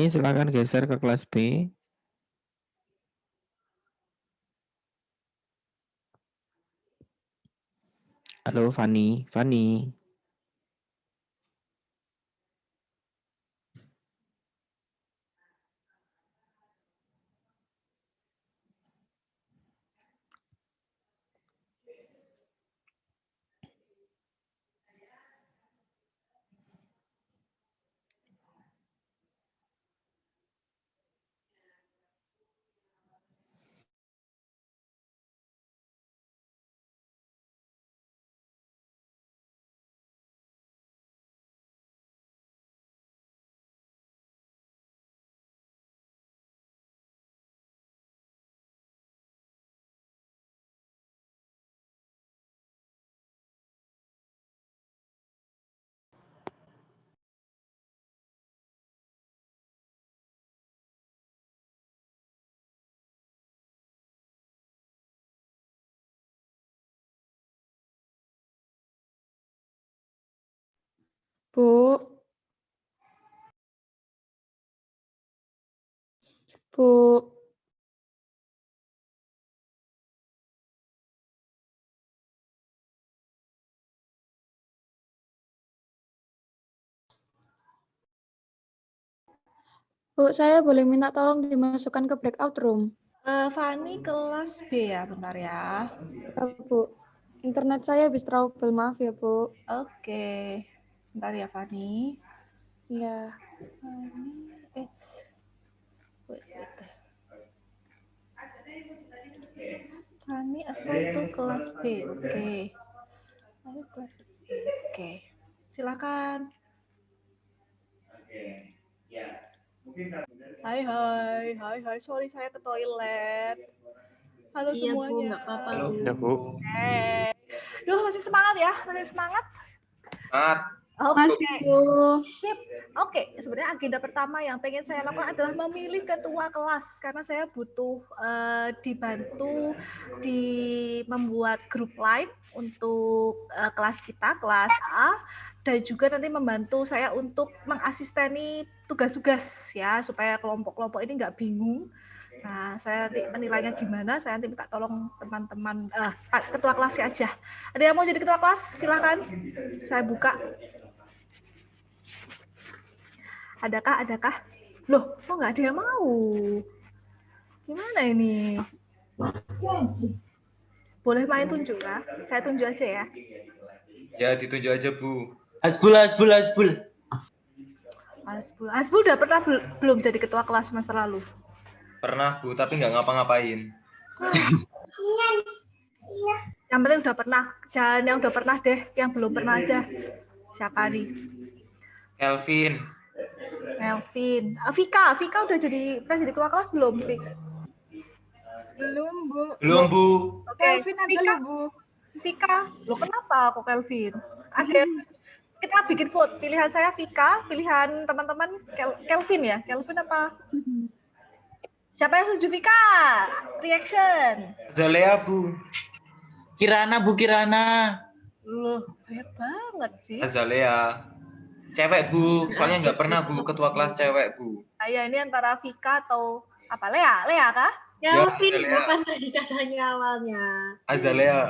silakan geser ke kelas B. Halo Fanny. Bu. Bu, saya boleh minta tolong dimasukkan ke breakout room. Fanny kelas B ya, bentar ya. Bu, internet saya habis trouble, maaf ya Bu. Oke, bentar ya Fanny. Iya. Fanny asal itu kelas B, oke. Oke, silakan. Hai, sorry saya ke toilet. Halo Iya, semuanya. Bu, nggak apa-apa, Bu. Ya, Bu. Duh, masih semangat ya, masih semangat. Semangat. Oke. Bu. Sip. Oke, sebenarnya agenda pertama yang pengen saya lakukan adalah memilih ketua kelas karena saya butuh dibantu di membuat grup line untuk kelas kita, kelas A, dan juga nanti membantu saya untuk mengasisteni tugas-tugas ya supaya kelompok-kelompok ini nggak bingung. Nah, saya nanti menilainya gimana, saya nanti minta tolong teman-teman ketua kelasnya aja. Ada yang mau jadi ketua kelas? Silakan. Saya buka. Adakah? Loh, kok nggak ada yang mau? Gimana ini? Boleh main tunjuk lah. Saya tunjuk aja ya. Ya, ditunjuk aja, Bu. Asbul. Hasbul udah pernah belum jadi ketua kelas semester lalu? Pernah, Bu, tapi nggak ngapa-ngapain. Yang penting udah pernah. Jangan yang udah pernah deh, yang belum pernah aja. Siapa nih? Kelvin. Vika udah jadi ketua kelas belum, Vik? Belum, Bu. Oke, Kelvin aja Vika, Bu. Vika, lo kenapa kok Kelvin? Ada kita bikin vote. Pilihan saya Vika, pilihan teman-teman Kelvin ya. Kelvin apa? Siapa yang setuju Vika? Reaction. Azalea, Bu. Kirana, Bu Kirana. Loh, banyak banget sih. Azalea. Cewek, Bu. Soalnya nggak pernah, Bu, ketua kelas cewek, Bu. Ayah, ini antara Vika atau apa? Lea kah? Kelvin Azalea. bukan tadi katanya awalnya. Azalea.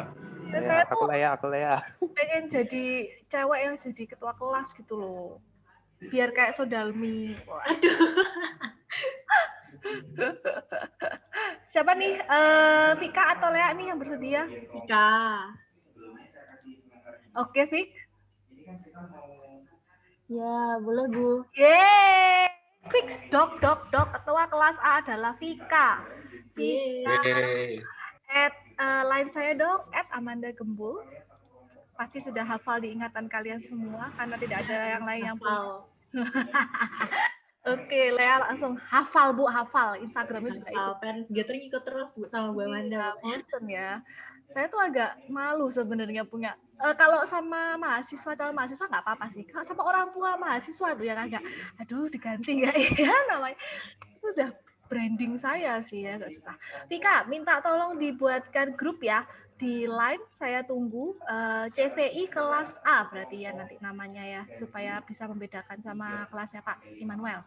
Saya tuh aku Lea. pengen jadi cewek yang jadi ketua kelas gitu loh. Biar kayak Sodalmi. Aduh. Siapa nih? Vika atau Lea nih yang bersedia? Vika. Oke, Vik. Ya, boleh Bu. Yeay. Fix, dok. Ketua kelas A adalah Vika. Yeay. Line saya dong, @Amanda Gembul. Pasti sudah hafal di ingatan kalian semua, karena tidak ada yang lain yang Hafal. Oke, Lea langsung hafal, Bu, hafal. Instagramnya juga ikut. Parents Gathering ikut terus Bu sama Bu Amanda. Bosen ya. Saya tuh agak malu sebenarnya punya. Kalau sama calon mahasiswa nggak apa-apa sih. Kalau sama orang tua mahasiswa tuh yang agak, aduh diganti nggak ya namanya. Itu udah branding saya sih ya, agak susah. Vika, minta tolong dibuatkan grup ya. Di line saya tunggu CVI kelas A berarti ya nanti namanya ya. Supaya bisa membedakan sama kelasnya Pak Immanuel.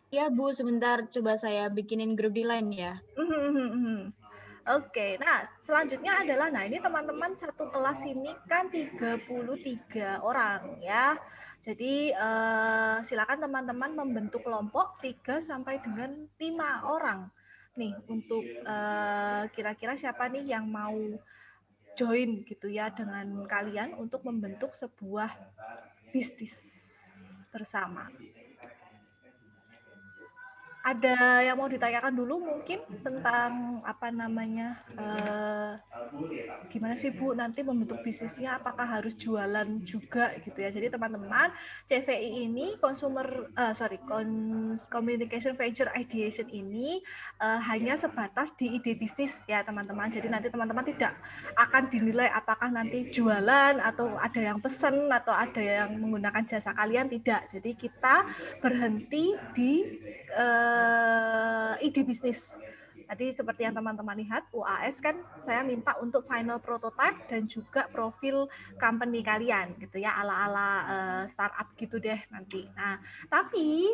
Ya Bu, sebentar coba saya bikinin grup di line ya. Oke, nah selanjutnya adalah, nah ini teman-teman satu kelas ini kan 33 orang ya. Jadi silakan teman-teman membentuk kelompok 3 sampai dengan 5 orang. Nih untuk kira-kira siapa nih yang mau join gitu ya dengan kalian untuk membentuk sebuah bisnis bersama. Ada yang mau ditanyakan dulu mungkin tentang apa namanya, gimana sih Bu nanti membentuk bisnisnya, apakah harus jualan juga gitu ya. Jadi teman-teman, CVI ini Communication Venture Ideation ini hanya sebatas di ide bisnis ya teman-teman. Jadi nanti teman-teman tidak akan dinilai apakah nanti jualan atau ada yang pesan atau ada yang menggunakan jasa kalian, tidak. Jadi kita berhenti di ide bisnis. Tadi seperti yang teman-teman lihat, UAS kan saya minta untuk final prototype dan juga profil company kalian gitu ya, ala-ala startup gitu deh nanti. Nah, tapi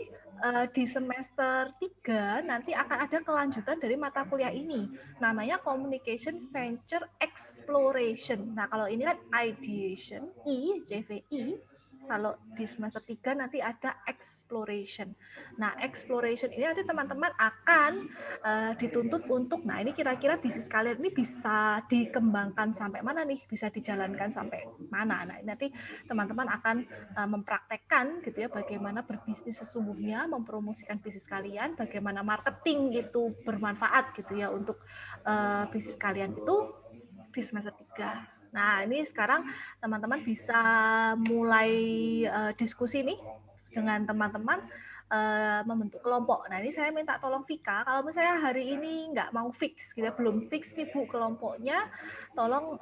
di semester 3 nanti akan ada kelanjutan dari mata kuliah ini. Namanya Communication Venture Exploration. Nah, kalau ini kan Ideation, CVI. Kalau di semester 3 nanti ada exploration. Nah, exploration ini nanti teman-teman akan dituntut untuk, nah ini kira-kira bisnis kalian ini bisa dikembangkan sampai mana nih, bisa dijalankan sampai mana. Nah, nanti teman-teman akan mempraktekkan gitu ya, bagaimana berbisnis sesungguhnya, mempromosikan bisnis kalian, bagaimana marketing itu bermanfaat gitu ya untuk bisnis kalian itu di semester 3. Nah, ini sekarang teman-teman bisa mulai diskusi nih dengan teman-teman membentuk kelompok. Nah, ini saya minta tolong Vika, kalau misalnya hari ini nggak mau fix, gitu, belum fix nih Bu kelompoknya, tolong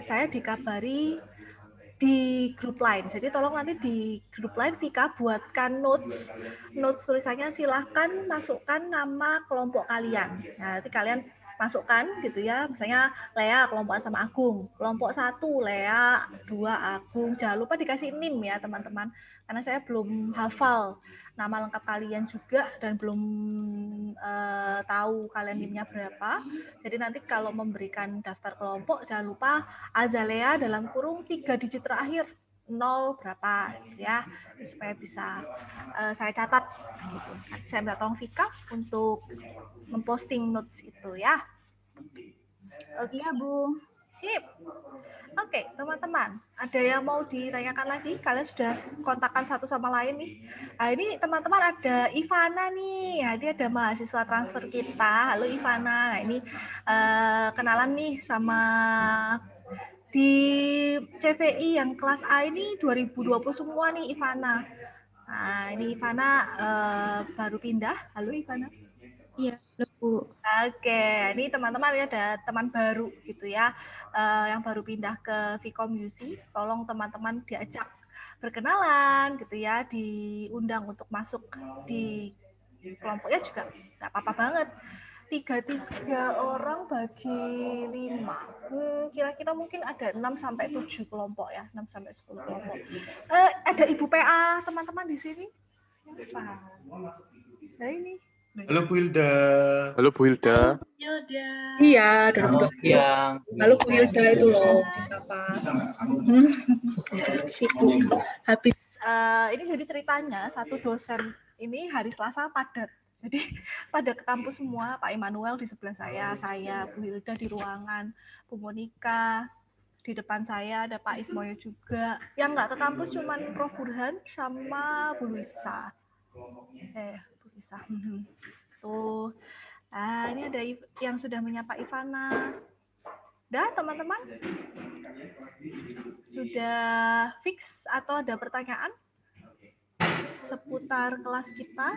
saya dikabari di grup lain. Jadi tolong nanti di grup lain Vika buatkan notes tulisannya, silahkan masukkan nama kelompok kalian. Nah, nanti kalian masukkan gitu ya, misalnya Lea kelompok sama Agung, kelompok 1 Lea, 2 Agung. Jangan lupa dikasih NIM ya teman-teman, karena saya belum hafal nama lengkap kalian juga dan belum tahu kalian NIM-nya berapa. Jadi nanti kalau memberikan daftar kelompok jangan lupa Azalea dalam kurung 3 digit terakhir 0 berapa gitu ya, supaya bisa saya catat gitu. Saya minta tolong Vika untuk memposting notes itu ya. Oke ya Bu. Sip. Oke, teman-teman, ada yang mau ditanyakan lagi? Kalian sudah kontakkan satu sama lain nih. Nah, ini teman-teman ada Ivana nih. Nah, dia ada mahasiswa transfer kita. Halo Ivana. Nah, ini kenalan nih sama di CVI yang kelas A ini 2020 semua nih Ivana. Nah, ini Ivana baru pindah. Halo Ivana. Iya, Bu. Oke, ini teman-teman ya ada teman baru gitu ya, yang baru pindah ke Vkom UC. Tolong teman-teman diajak berkenalan gitu ya, diundang untuk masuk di kelompoknya juga nggak apa-apa banget. 3 orang bagi 5. Kira-kira mungkin ada 6 sampai 7 kelompok ya, 6 sampai 10 kelompok. Ada Ibu PA teman-teman di sini. Nah ini. Halo Bu Hilda. Halo Bu Hilda. Iya, Yang Halo Bu Hilda itu loh, disapa. Habis ini jadi ceritanya satu dosen ini hari Selasa padat. Jadi pada ke kampus semua, Pak Immanuel di sebelah saya Bu Hilda di ruangan, Bu Monika di depan saya, ada Pak Ismoyo juga. Yang nggak ke kampus cuman Prof Burhan sama Bu Luisa. Bu Luisa. Tuh. Nah, ini ada yang sudah menyapa Ivana. Dah, teman-teman? Sudah fix atau ada pertanyaan seputar kelas kita?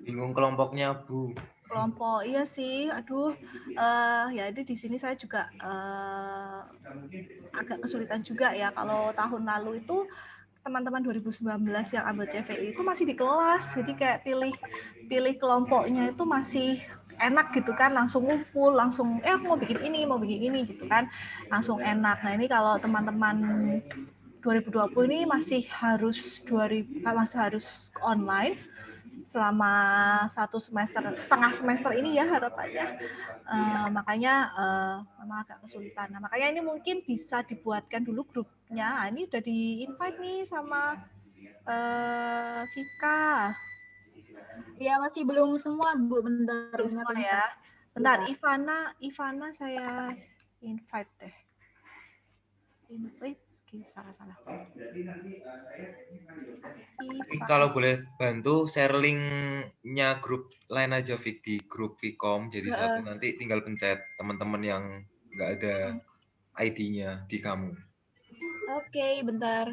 Bingung kelompoknya, Bu. Kelompok, iya sih. Aduh, ya ini di sini saya juga agak kesulitan juga ya. Kalau tahun lalu itu teman-teman 2019 yang ambil CVI itu masih di kelas, jadi kayak pilih kelompoknya itu masih enak gitu kan, langsung ngumpul, langsung aku mau bikin ini gitu kan, langsung enak. Nah ini kalau teman-teman 2020 ini masih harus online selama setengah semester ini ya harapannya. Makanya memang agak kesulitan. Nah, makanya ini mungkin bisa dibuatkan dulu grupnya. Nah, ini udah di-invite nih sama Vika. Ya masih belum semua Bu, bentar ingat ya. Bentar, Ivana saya invite deh. Invite salah. Kalau boleh bantu share link-nya grup lain aja Vic, di grup Vkom jadi satu, nanti tinggal pencet teman-teman yang nggak ada ID-nya di kamu. Oke, bentar.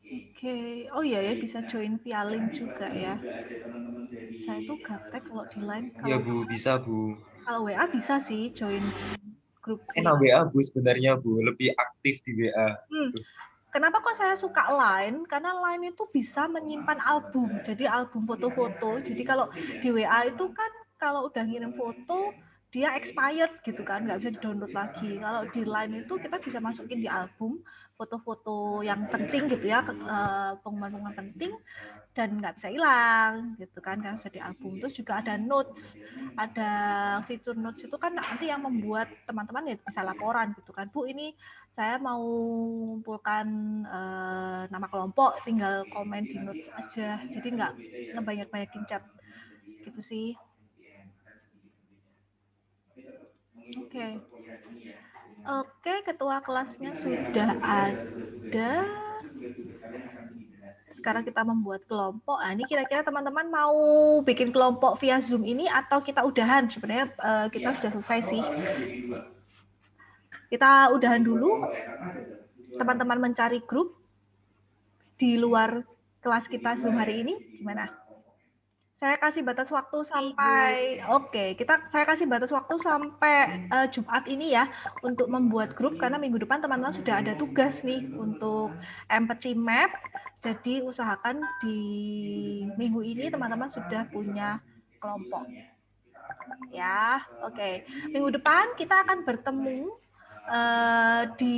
Oke. Oh iya ya, bisa join via link juga ya. Saya tuh gaptek kalau di line. Iya Bu, bisa Bu. Kalau WA bisa sih join grup. Enak WA Bu sebenarnya Bu, lebih aktif di WA. Kenapa kok saya suka Line? Karena Line itu bisa menyimpan album, jadi album foto-foto. Jadi kalau di WA itu kan kalau udah ngirim foto dia expired gitu kan, nggak bisa di-download lagi. Kalau di Line itu kita bisa masukin di album foto-foto yang penting gitu ya, pengumuman-pengumuman penting dan nggak bisa hilang gitu kan, bisa di album. Terus juga ada notes, ada fitur notes itu kan nanti yang membuat teman-teman ya bisa laporan gitu kan, Bu ini saya mau mengumpulkan nama kelompok, tinggal komen di notes aja, jadi nggak ngebanyak-banyakin chat gitu sih. Oke, ketua kelasnya sudah ada. Sekarang kita membuat kelompok. Nah, ini kira-kira teman-teman mau bikin kelompok via Zoom ini atau kita udahan? Sebenarnya kita sudah selesai sih. Kita udahan dulu. Teman-teman mencari grup di luar kelas kita Zoom hari ini. Gimana? Saya kasih batas waktu sampai saya kasih batas waktu sampai Jumat ini ya untuk membuat grup karena minggu depan teman-teman sudah ada tugas nih untuk empathy map. Jadi usahakan di minggu ini teman-teman sudah punya kelompok. Ya, oke. Minggu depan kita akan bertemu di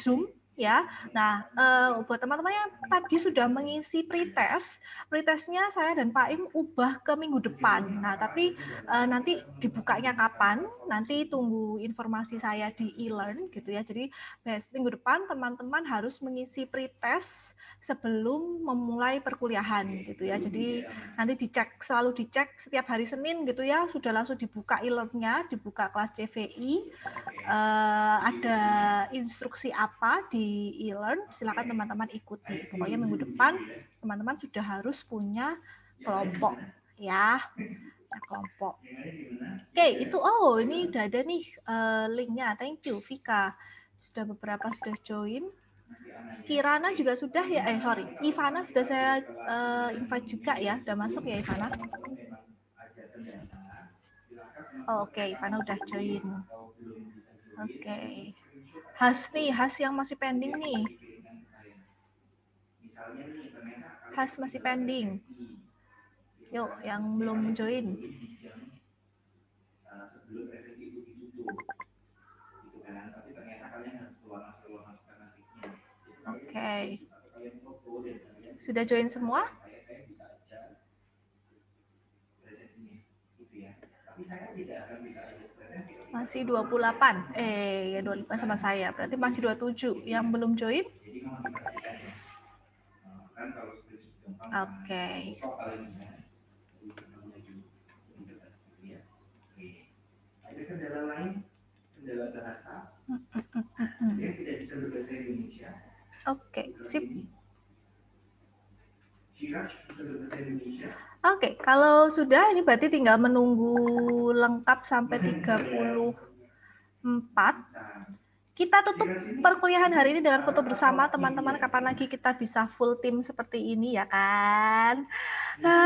Zoom. Ya, nah buat teman-teman yang tadi sudah mengisi pretestnya saya dan Pak Im ubah ke minggu depan. Nah, tapi nanti dibukanya kapan? Nanti tunggu informasi saya di e-learn gitu ya. Jadi minggu depan teman-teman harus mengisi pretest sebelum memulai perkuliahan gitu ya. Jadi nanti selalu dicek setiap hari Senin gitu ya. Sudah langsung dibuka e-learn-nya, dibuka kelas CVI. Ada instruksi apa di e-learn, silakan teman-teman ikuti. Pokoknya minggu depan teman-teman sudah harus punya kelompok ya. Kelompok. Oke, itu ini udah ada nih linknya. Thank you Vika. Beberapa sudah join. Kirana juga sudah ya. Ivana sudah saya invite juga ya. Udah masuk ya Ivana. Oke, Ivana udah join. Oke. Has yang masih pending nih. Has masih pending. Yuk, yang belum join. Oke. Sudah join semua? Masih 28. Ya 25 sama saya. Berarti masih 27. Yang belum join? Oke. Ada kendala lain? Kendala bahasa? Dia tidak bisa berbahasa Indonesia. Oke, sip. Siraj bisa berbahasa Indonesia. Oke, kalau sudah ini berarti tinggal menunggu lengkap sampai 34. Kita tutup perkuliahan hari ini dengan foto bersama teman-teman. Kapan lagi kita bisa full tim seperti ini ya kan?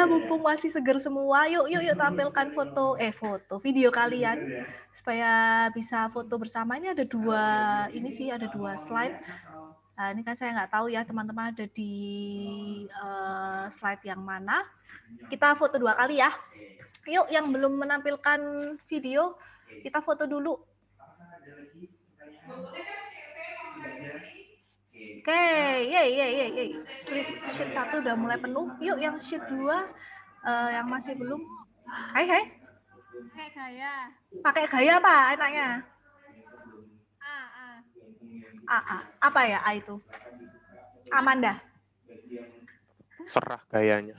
Mumpung masih seger semua, yuk tampilkan video kalian supaya bisa foto bersama. Ini ada dua slide. Nah, ini kan saya nggak tahu ya teman-teman ada di slide yang mana. Kita foto 2 kali ya. Yuk yang belum menampilkan video, kita foto dulu. Oke, yeay. Sheet 1 udah mulai penuh. Yuk yang sheet 2 yang masih belum. Hai. Pakai gaya apa enaknya? Apa ya A itu? Amanda. Serah gayanya.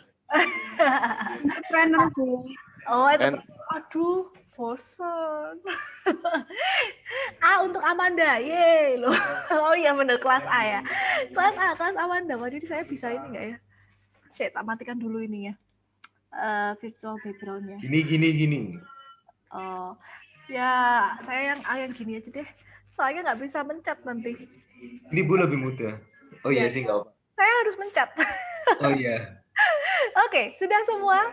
Trainer Bu. Oh, itu. Aduh, bosan. A untuk Amanda. Yeay loh. Oh iya benar kelas A ya. Kelas Amanda. Waduh, saya bisa ini enggak ya? Saya tak matikan dulu ini ya. Virtual background-nya. Gini. Oh. Ya, saya yang gini aja deh. Soalnya nggak bisa mencet nanti. Ini Bu lebih mudah. Oh iya sih nggak apa. Saya harus mencet. Oh iya. Oke, sudah semua?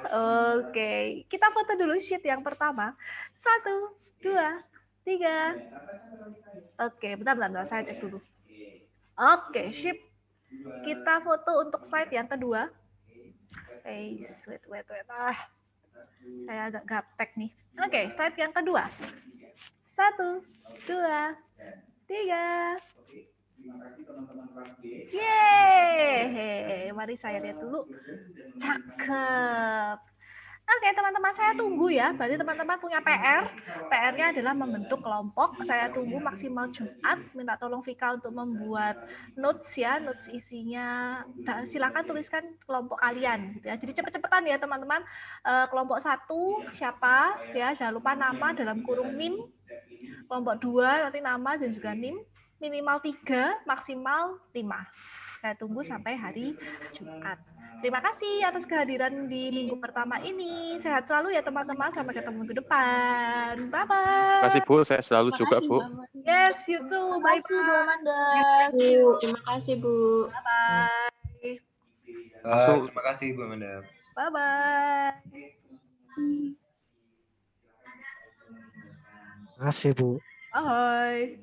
Oke, kita foto dulu sheet yang pertama. 1, 2, 3. Oke, bentar, saya cek dulu. Oke, sip. Kita foto untuk slide yang kedua. Wait. Saya agak gaptek nih. Oke, slide yang kedua. 1, 2, 3. Yeay, mari saya lihat dulu. Cakep. Oke, teman-teman, saya tunggu ya. Berarti teman-teman punya PR. PR-nya adalah membentuk kelompok. Saya tunggu maksimal Jumat. Minta tolong Vika untuk membuat notes ya. Notes isinya, silakan tuliskan kelompok kalian. Ya. Jadi cepet-cepetan ya, teman-teman. Kelompok 1 siapa? Ya, jangan lupa nama dalam kurung NIM. Kelompok 2 nanti nama dan juga NIM. Minimal 3, maksimal 5. Saya tunggu sampai hari Jumat. Terima kasih atas kehadiran di minggu pertama ini. Sehat selalu ya teman-teman. Sampai ketemu minggu depan. Bye-bye. Terima kasih Bu, saya selalu juga Bu. Yes, you too. Bye-bye. Terima kasih Bu. Bye-bye. Terima kasih Bu Amanda. Bye-bye. Makasih, Bu. Ahoy.